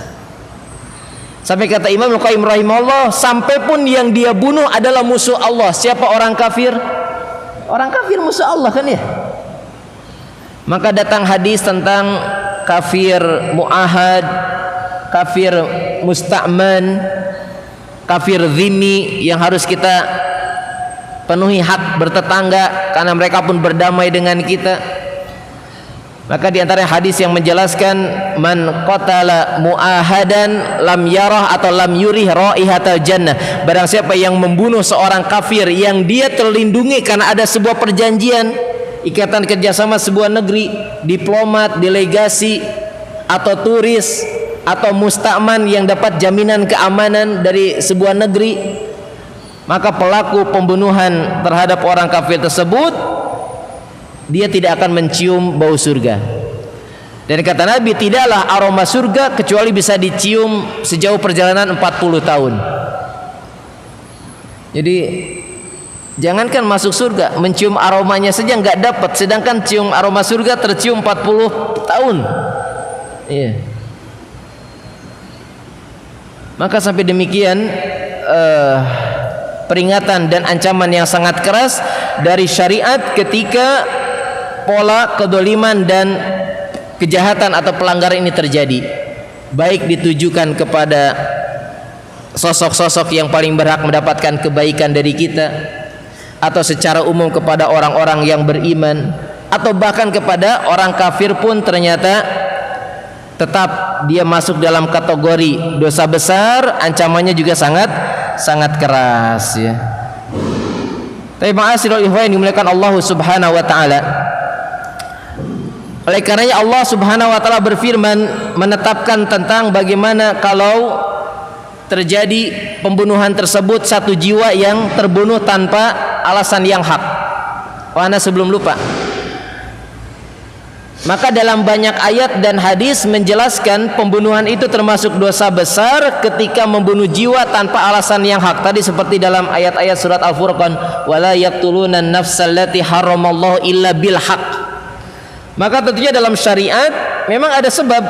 Sampai kata Imam Al-Qayyim rahimahullah, sampai pun yang dia bunuh adalah musuh Allah. Siapa orang kafir? Orang kafir musuh Allah kan ya. Maka datang hadis tentang kafir mu'ahad, kafir musta'man, kafir dhimmi yang harus kita penuhi hak bertetangga karena mereka pun berdamai dengan kita. Maka di antara hadis yang menjelaskan, man qatala mu'ahadan lam yarah atau lam yurih raihatal jannah. Barang siapa yang membunuh seorang kafir yang dia terlindungi karena ada sebuah perjanjian, ikatan kerjasama sebuah negeri, diplomat, delegasi, atau turis, atau musta'man yang dapat jaminan keamanan dari sebuah negeri, maka pelaku pembunuhan terhadap orang kafir tersebut dia tidak akan mencium bau surga. Dan kata Nabi, tidaklah aroma surga kecuali bisa dicium sejauh perjalanan 40 tahun. Jadi jangankan masuk surga, mencium aromanya saja nggak dapat, sedangkan cium aroma surga tercium 40 tahun. Iya. Maka sampai demikian peringatan dan ancaman yang sangat keras dari syariat ketika pola kedoliman dan kejahatan atau pelanggaran ini terjadi, baik ditujukan kepada sosok-sosok yang paling berhak mendapatkan kebaikan dari kita, atau secara umum kepada orang-orang yang beriman, atau bahkan kepada orang kafir pun ternyata tetap dia masuk dalam kategori dosa besar, ancamannya juga sangat keras ya. Tapi ma'asyiral ikhwan yang dimuliakan Allah Subhanahu wa taala, oleh karenanya Allah Subhanahu wa taala berfirman menetapkan tentang bagaimana kalau terjadi pembunuhan tersebut, satu jiwa yang terbunuh tanpa alasan yang hak. Ana sebelum lupa, maka dalam banyak ayat dan hadis menjelaskan pembunuhan itu termasuk dosa besar ketika membunuh jiwa tanpa alasan yang hak. Tadi seperti dalam ayat-ayat surat Al-Furqan, wala yaqtuluna an-nafsal lati haramallahu illa bil haqq. Maka tentunya dalam syariat memang ada sebab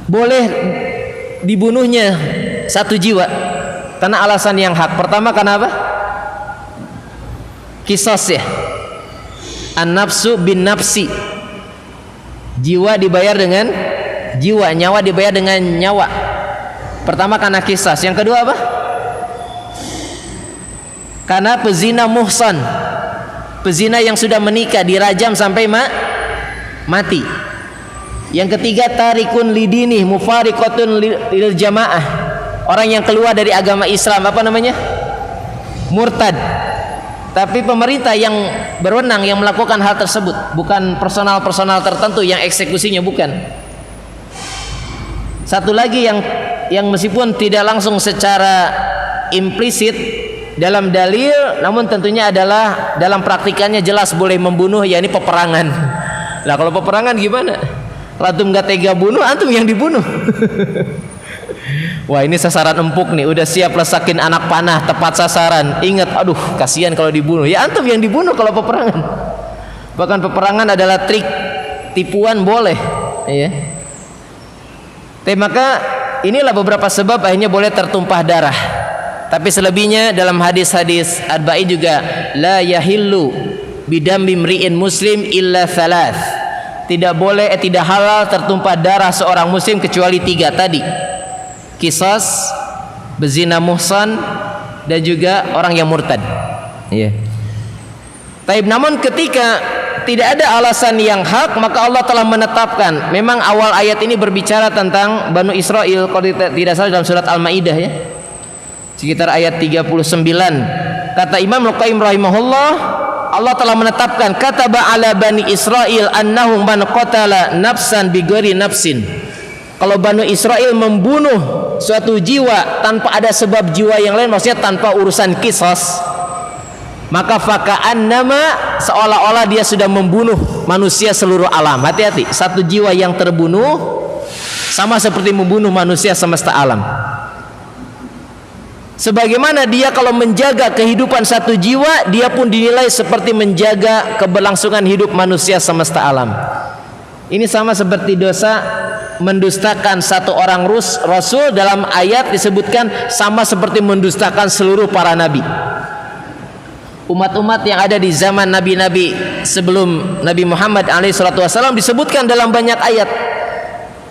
boleh dibunuhnya satu jiwa karena alasan yang hak. Pertama karena apa? Qisas ya. An-nafsu bin nafsi. Jiwa dibayar dengan jiwa, nyawa dibayar dengan nyawa. Pertama karena qisas. Yang kedua apa? Karena pezina muhsan. Pezina yang sudah menikah dirajam sampai mati. Yang ketiga tarikun lidini mufariqatun lil jamaah. Orang yang keluar dari agama Islam, apa namanya? Murtad. Tapi pemerintah yang berwenang yang melakukan hal tersebut, bukan personal tertentu yang eksekusinya, bukan. Satu lagi yang meskipun tidak langsung secara implisit dalam dalil, namun tentunya adalah dalam praktikannya jelas boleh membunuh, yakni peperangan. Lah kalau peperangan gimana? Antum nggak tega bunuh, antum yang dibunuh. Wah ini sasaran empuk nih, udah siap lesakin anak panah tepat sasaran. Ingat, aduh kasihan kalau dibunuh. Ya antum yang dibunuh kalau peperangan. Bahkan peperangan adalah trik tipuan boleh, ya. Tapi maka inilah beberapa sebab akhirnya boleh tertumpah darah. Tapi selebihnya dalam hadis-hadis Arba'in juga la yahillu bidambi mri'in muslim illa thalath. Tidak boleh, tidak halal tertumpah darah seorang muslim kecuali 3 tadi. Qisas, bezina muhsan, dan juga orang yang murtad. Iya. Taib, namun ketika tidak ada alasan yang hak, maka Allah telah menetapkan. Memang awal ayat ini berbicara tentang Banu Israel, kalau tidak salah dalam surat Al-Maidah ya. Sekitar ayat 39. Kata Imam Al-Qayyim rahimahullah, Allah telah menetapkan kataba ala bani Israel annahum man qatala nafsan bighairi nafsin. Kalau Bani Israel membunuh suatu jiwa tanpa ada sebab jiwa yang lain, maksudnya tanpa urusan qisas, maka faka'annama seolah-olah dia sudah membunuh manusia seluruh alam. Hati-hati, satu jiwa yang terbunuh sama seperti membunuh manusia semesta alam. Sebagaimana dia kalau menjaga kehidupan satu jiwa, dia pun dinilai seperti menjaga keberlangsungan hidup manusia semesta alam. Ini sama seperti dosa mendustakan satu orang rasul. Dalam ayat disebutkan sama seperti mendustakan seluruh para nabi. Umat-umat yang ada di zaman nabi-nabi sebelum Nabi Muhammad SAW disebutkan dalam banyak ayat.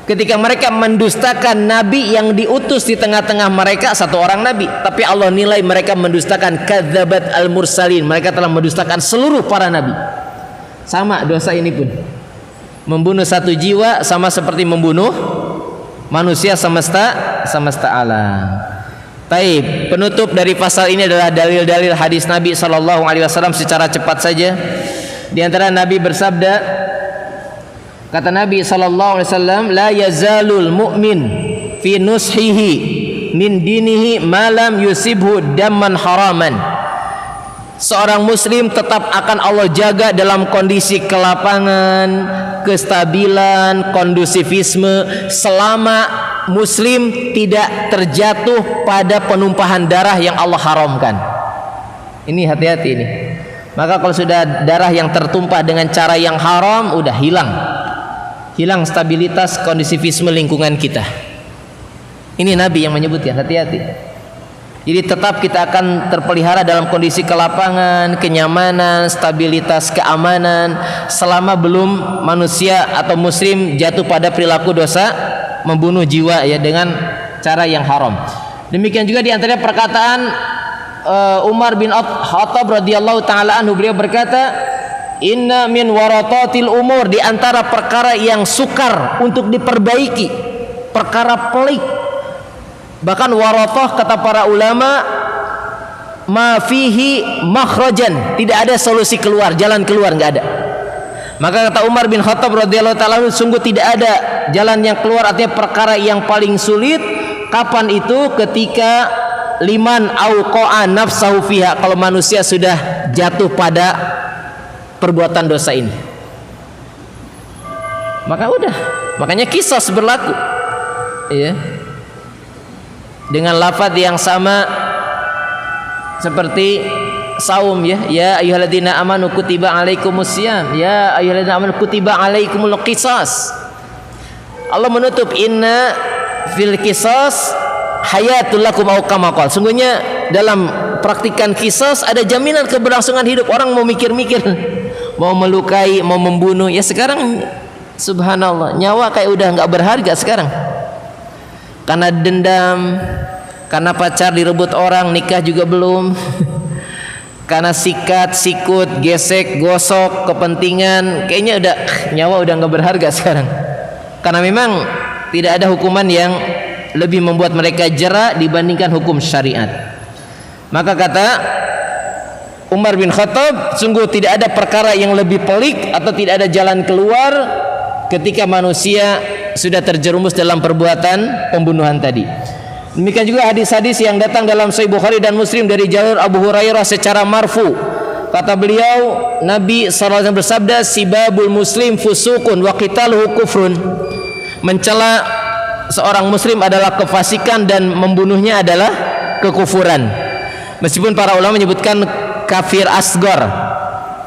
Ketika mereka mendustakan nabi yang diutus di tengah-tengah mereka, satu orang nabi, tapi Allah nilai mereka mendustakan kadzabat al-mursalin. Mereka telah mendustakan seluruh para nabi. Sama dosa ini pun. Membunuh satu jiwa sama seperti membunuh manusia semesta alam. Taib, penutup dari pasal ini adalah dalil-dalil hadis Nabi SAW secara cepat saja. Di antara Nabi bersabda, kata Nabi SAW, la yazalul mu'min fi nushihi min dinihi ma lam yusibhu damman haraman. seorang muslim tetap akan Allah jaga dalam kondisi kelapangan, kestabilan, kondusifisme selama muslim tidak terjatuh pada penumpahan darah yang Allah haramkan. Ini hati-hati ini. Maka kalau sudah darah yang tertumpah dengan cara yang haram, udah hilang stabilitas kondusifisme lingkungan kita. Ini Nabi yang menyebutkan, hati-hati. Jadi tetap kita akan terpelihara dalam kondisi kelapangan, kenyamanan, stabilitas, keamanan selama belum manusia atau muslim jatuh pada perilaku dosa membunuh jiwa ya dengan cara yang haram. Demikian juga di antara perkataan Umar bin Khattab radhiyallahu taala anhu, beliau berkata, "Inna min waratatil umur," di antara perkara yang sukar untuk diperbaiki, perkara pelik. Bahkan waratah kata para ulama, ma fihi makhrajan, tidak ada solusi keluar, jalan keluar enggak ada. Maka kata Umar bin Khattab radhiyallahu taala, sungguh tidak ada jalan yang keluar, artinya perkara yang paling sulit. Kapan itu? Ketika liman auqa'a nafsahu fiha, kalau manusia sudah jatuh pada perbuatan dosa ini. Maka udah, makanya qisas berlaku. Iya. Dengan lafaz yang sama seperti saum ya ayyuhalladzina amanu kutiba alaikumusiyam, ya ayyuhalladzina amanu kutiba alaikumul qisas. Allah menutup inna fil qisas hayatul lakum au kama qala. Sungguhnya dalam praktikan qisas ada jaminan keberlangsungan hidup. Orang mau mikir-mikir, mau melukai, mau membunuh, ya sekarang subhanallah nyawa kayak udah enggak berharga sekarang. Karena dendam, karena pacar direbut orang, nikah juga belum. Karena sikat, sikut, gesek, gosok, kepentingan, kayaknya udah nyawa udah nggak berharga sekarang. Karena memang tidak ada hukuman yang lebih membuat mereka jera dibandingkan hukum syariat. Maka kata Umar bin Khattab, sungguh tidak ada perkara yang lebih pelik atau tidak ada jalan keluar ketika manusia sudah terjerumus dalam perbuatan pembunuhan tadi. Demikian juga hadis-hadis yang datang dalam Sahih Bukhari dan Muslim dari jalur Abu Hurairah secara marfu. Kata beliau, Nabi SAW bersabda, "Sibabul muslim fusukun wa qitaluhu kufrun." Mencela seorang muslim adalah kefasikan dan membunuhnya adalah kekufuran. Meskipun para ulama menyebutkan kafir asgar,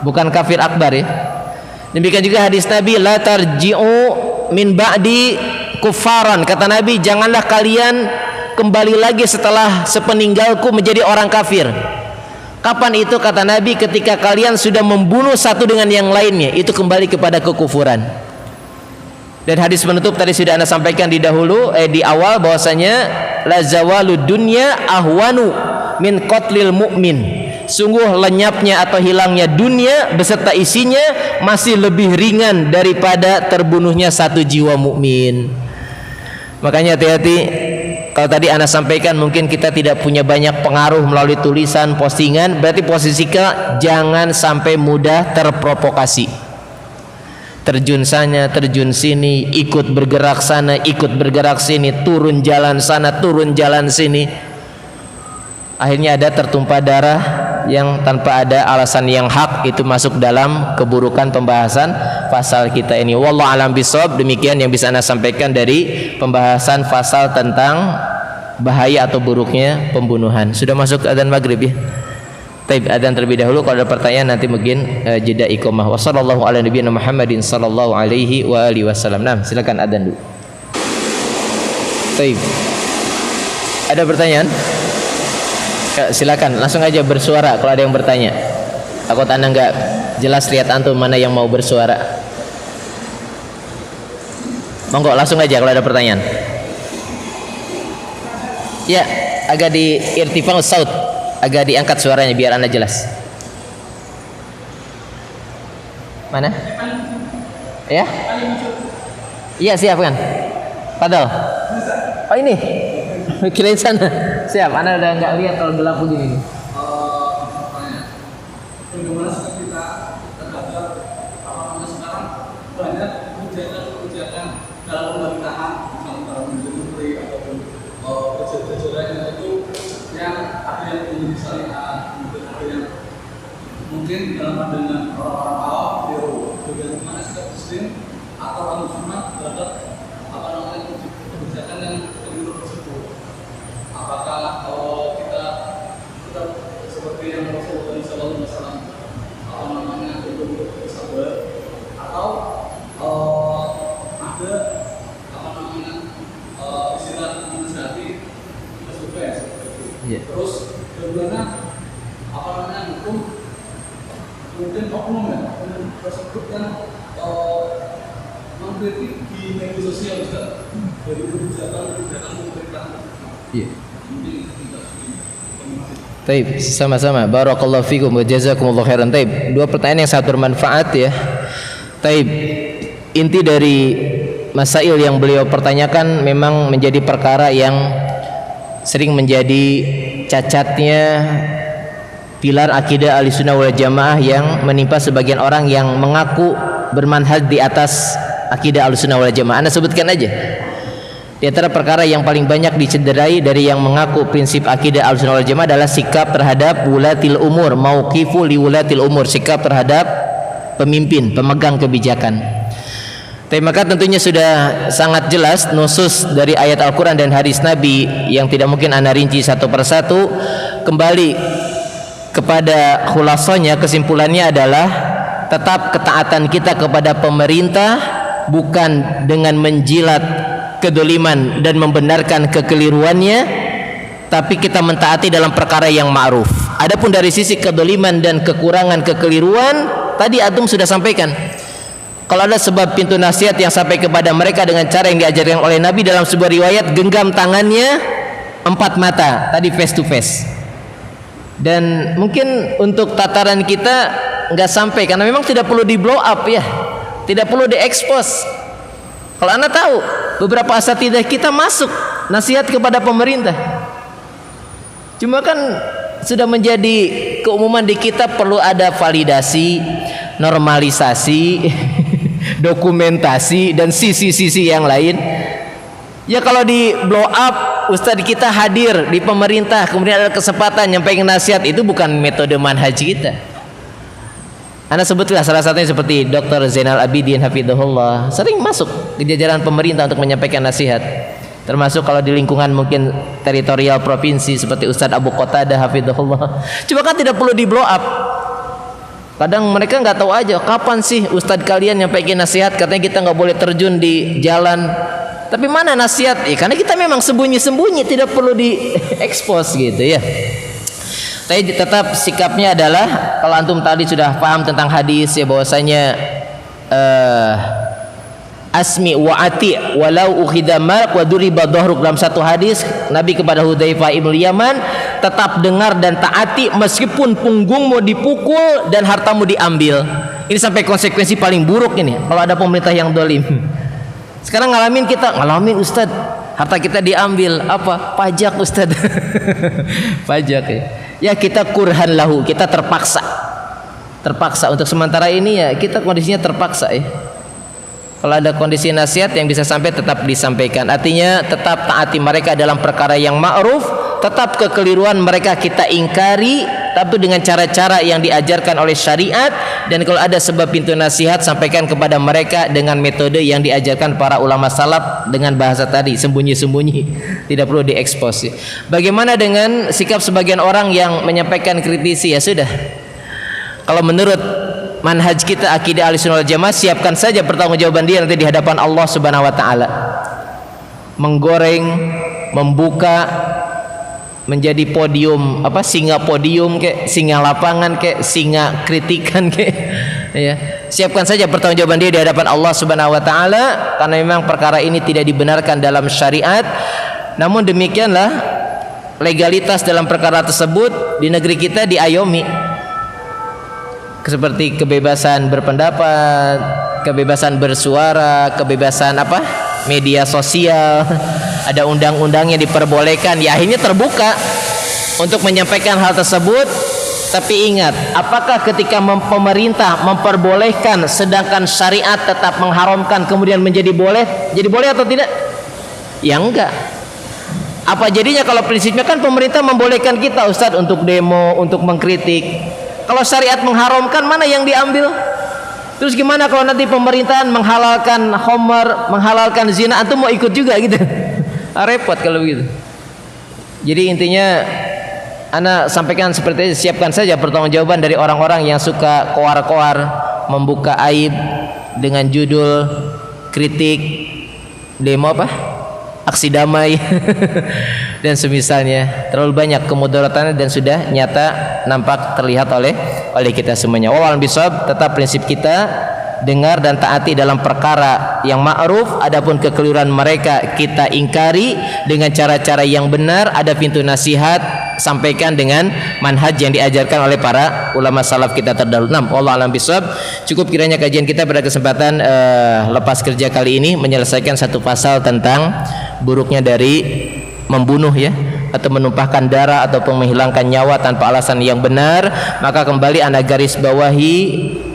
bukan kafir akbar ya. Demikian juga hadis Nabi, "La tarji'u min ba'di kufaran." Kata Nabi, janganlah kalian kembali lagi setelah sepeninggalku menjadi orang kafir. Kapan itu? Kata Nabi, ketika kalian sudah membunuh satu dengan yang lainnya, itu kembali kepada kekufuran. Dan hadis penutup tadi sudah Anda sampaikan di awal bahwasanya la zawalud dunya ahwanu min qatlil mu'min. Sungguh lenyapnya atau hilangnya dunia beserta isinya masih lebih ringan daripada terbunuhnya satu jiwa mukmin. Makanya hati-hati. Kalau tadi Anda sampaikan mungkin kita tidak punya banyak pengaruh melalui tulisan, postingan, berarti posisi kita jangan sampai mudah terprovokasi. Terjun sana, terjun sini, ikut bergerak sana, ikut bergerak sini, turun jalan sana, turun jalan sini. Akhirnya ada tertumpah darah yang tanpa ada alasan yang hak, itu masuk dalam keburukan pembahasan pasal kita ini. Wallahu a'lam bishawab. Demikian yang bisa Anda sampaikan dari pembahasan pasal tentang bahaya atau buruknya pembunuhan. Sudah masuk adzan maghrib ya. Taib, adzan terlebih dahulu. Kalau ada pertanyaan nanti mungkin jeda iqamah. Wassallallahu ala nabiyina Muhammadin sallallahu alaihi wa alihi wasallam. Nah, silakan adzan dulu. Taib. Ada pertanyaan? Silakan langsung aja bersuara kalau ada yang bertanya. Takut Anda enggak jelas lihat antum mana yang mau bersuara. Monggo langsung aja kalau ada pertanyaan. Ya, agak di irtifa'us saut, agak diangkat suaranya biar Anda jelas. Mana? Ya? Iya, siap kan? Padahal. Oh ini. Kirain sana. Siap, Anda udah nggak lihat kalau gelap begini nih. Bagaimana kita terhadap apa sekarang banyak kebijakan dalam pemerintahan antara menteri ataupun pejabat-pejabat itu yang ada yang ingin syariat, ada yang mungkin dalam pandangan orang-orang awam bagaimana sikap Muslim atau orang Muslim terhadap apa namanya kebijakan yang keliru tersebut. Apakah kalau kita seperti yang Rasulullah SAW apa namanya itu bersabar atau ada apa namanya istilah menasihati survei seperti itu. Terus bagaimana apa namanya hukum kemudian oknum ya tersebut kan mengkritik di media sosial juga dari kebijakan pemerintah. Iya. Taib, sama-sama. Barakallahu fikum wa jazakumullahu khairan. Taib, dua pertanyaan yang sangat bermanfaat ya. Taib, inti dari masail yang beliau pertanyakan memang menjadi perkara yang sering menjadi cacatnya pilar akidah Ahlussunnah wal Jamaah yang menimpa sebagian orang yang mengaku bermanhaj di atas akidah Ahlussunnah wal Jamaah. Anda sebutkan aja. Di antara perkara yang paling banyak dicederai dari yang mengaku prinsip akidah Ahlussunnah wal Jamaah adalah sikap terhadap wulatil umur, mauqifu li wulatil umur, sikap terhadap pemimpin, pemegang kebijakan. Tapi maka tentunya sudah sangat jelas nusus dari ayat Al-Quran dan hadis Nabi yang tidak mungkin anda rinci satu persatu. Kembali kepada khulasanya, kesimpulannya adalah tetap ketaatan kita kepada pemerintah bukan dengan menjilat kedoliman dan membenarkan kekeliruannya, tapi kita mentaati dalam perkara yang ma'ruf. Adapun dari sisi kedoliman dan kekurangan kekeliruan, tadi Antum sudah sampaikan. Kalau ada sebab pintu nasihat yang sampai kepada mereka dengan cara yang diajarkan oleh Nabi dalam sebuah riwayat, genggam tangannya empat mata, tadi face to face. Dan mungkin untuk tataran kita nggak sampai karena memang tidak perlu di blow up ya, tidak perlu diekspos. Kalau anda tahu beberapa asatidzah kita masuk nasihat kepada pemerintah, cuma kan sudah menjadi keumuman di kita perlu ada validasi, normalisasi, dokumentasi dan sisi-sisi yang lain. Ya kalau di blow up, ustadz kita hadir di pemerintah, kemudian ada kesempatan nyampaikan nasihat, itu bukan metode manhaj kita. Anda sebutlah salah satunya seperti Dr. Zainal Abidin Hafidhullah, sering masuk ke jajaran pemerintah untuk menyampaikan nasihat. Termasuk kalau di lingkungan mungkin teritorial provinsi seperti Ustadz Abu Qatadah Hafidhullah. Cuma kan tidak perlu di blow up. Kadang mereka nggak tahu aja kapan sih ustadz kalian nyampaikan nasihat, katanya kita nggak boleh terjun di jalan. Tapi mana nasihat? Karena kita memang sembunyi-sembunyi, tidak perlu diekspos gitu ya. Tapi tetap sikapnya adalah, kalau antum tadi sudah paham tentang hadis ya, bahwasanya asmi wa ati walau ukhidha malak wa duriba dhahruk. Dalam satu hadis Nabi kepada Hudzaifah ibn Yaman, tetap dengar dan taati meskipun punggungmu dipukul dan hartamu diambil. Ini sampai konsekuensi paling buruk ini kalau ada pemerintah yang dolim. Sekarang ngalamin Ustadz, harta kita diambil, apa? Pajak Ustadz. Pajak ya. Ya kita kurhan lahu, kita terpaksa untuk sementara ini ya, kita kondisinya terpaksa ya. Kalau ada kondisi nasihat yang bisa sampai, tetap disampaikan. Artinya tetap taati mereka dalam perkara yang ma'ruf, tetap kekeliruan mereka kita ingkari, tapi dengan cara-cara yang diajarkan oleh syariat. Dan kalau ada sebab pintu nasihat, sampaikan kepada mereka dengan metode yang diajarkan para ulama salaf, dengan bahasa tadi, sembunyi-sembunyi, tidak perlu diekspos. Bagaimana dengan sikap sebagian orang yang menyampaikan kritisi? Ya sudah, kalau menurut manhaj kita akidah Ahlussunnah wal Jamaah, siapkan saja pertanggungjawaban dia nanti di hadapan Allah Subhanahu wa taala. Menggoreng, membuka menjadi podium, singa podium kek, singa lapangan kek, singa kritikan kek, ya. Siapkan saja pertanggungjawaban dia di hadapan Allah Subhanahu wa taala, karena memang perkara ini tidak dibenarkan dalam syariat. Namun demikianlah legalitas dalam perkara tersebut di negeri kita diayomi. Seperti kebebasan berpendapat, kebebasan bersuara, kebebasan media sosial, ada undang-undangnya diperbolehkan, ya akhirnya terbuka untuk menyampaikan hal tersebut. Tapi ingat, apakah ketika pemerintah memperbolehkan sedangkan syariat tetap mengharamkan, kemudian menjadi boleh? Jadi boleh atau tidak? Ya enggak. Apa jadinya kalau prinsipnya kan pemerintah membolehkan kita Ustadz untuk demo, untuk mengkritik, Kalau syariat mengharamkan, mana yang diambil? Terus gimana kalau nanti pemerintahan menghalalkan khamar, menghalalkan zina, antum mau ikut juga gitu? Repot kalau begitu. Jadi intinya ana sampaikan seperti itu, siapkan saja pertanggungjawaban dari orang-orang yang suka koar-koar, membuka aib dengan judul kritik demo apa? Aksi damai dan semisalnya. Terlalu banyak kemudaratannya dan sudah nyata nampak terlihat oleh kita semuanya. Wallahu bisawab. Tetap prinsip kita dengar dan taati dalam perkara yang ma'ruf, adapun kekeliruan mereka kita ingkari dengan cara-cara yang benar. Ada pintu nasihat, sampaikan dengan manhaj yang diajarkan oleh para ulama salaf kita terdahulu. Wallahu a'lam bishawab. Cukup kiranya kajian kita pada kesempatan lepas kerja kali ini menyelesaikan satu pasal tentang buruknya dari membunuh ya, atau menumpahkan darah ataupun menghilangkan nyawa tanpa alasan yang benar. Maka kembali anda garis bawahi,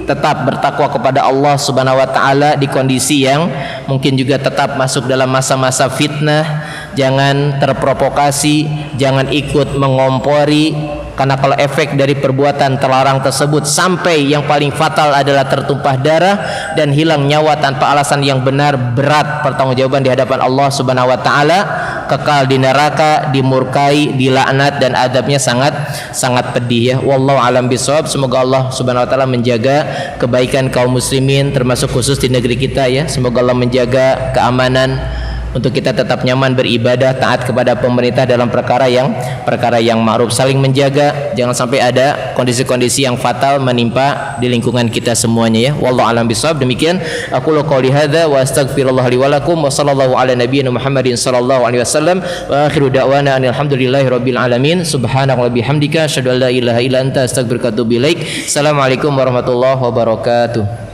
tetap bertakwa kepada Allah Subhanahu wa taala di kondisi yang mungkin juga tetap masuk dalam masa-masa fitnah. Jangan terprovokasi, jangan ikut mengompori, karena kalau efek dari perbuatan terlarang tersebut sampai yang paling fatal adalah tertumpah darah dan hilang nyawa tanpa alasan yang benar, berat pertanggungjawaban di hadapan Allah Subhanahu wa taala, kekal di neraka, dimurkai, dilaknat, dan adabnya sangat pedih ya. Wallahu alam bisawab. Semoga Allah Subhanahu wa taala menjaga kebaikan kaum muslimin, termasuk khusus di negeri kita ya. Semoga Allah menjaga keamanan untuk kita tetap nyaman beribadah, taat kepada pemerintah dalam perkara yang ma'ruf, saling menjaga, jangan sampai ada kondisi-kondisi yang fatal menimpa di lingkungan kita semuanya ya. Wallahu a'lam bishawab. Demikian aku qouli hadza wa astaghfirullah li wa lakum wa sallallahu ala nabiyyina Muhammadin sallallahu alaihi wasallam wa akhiru da'wana alhamdulillahi rabbil alamin. Subhanaka wa bihamdika asyhadu an la ilaha illa anta astaghfiruka wa atubu ilaik. Assalamualaikum warahmatullahi wabarakatuh.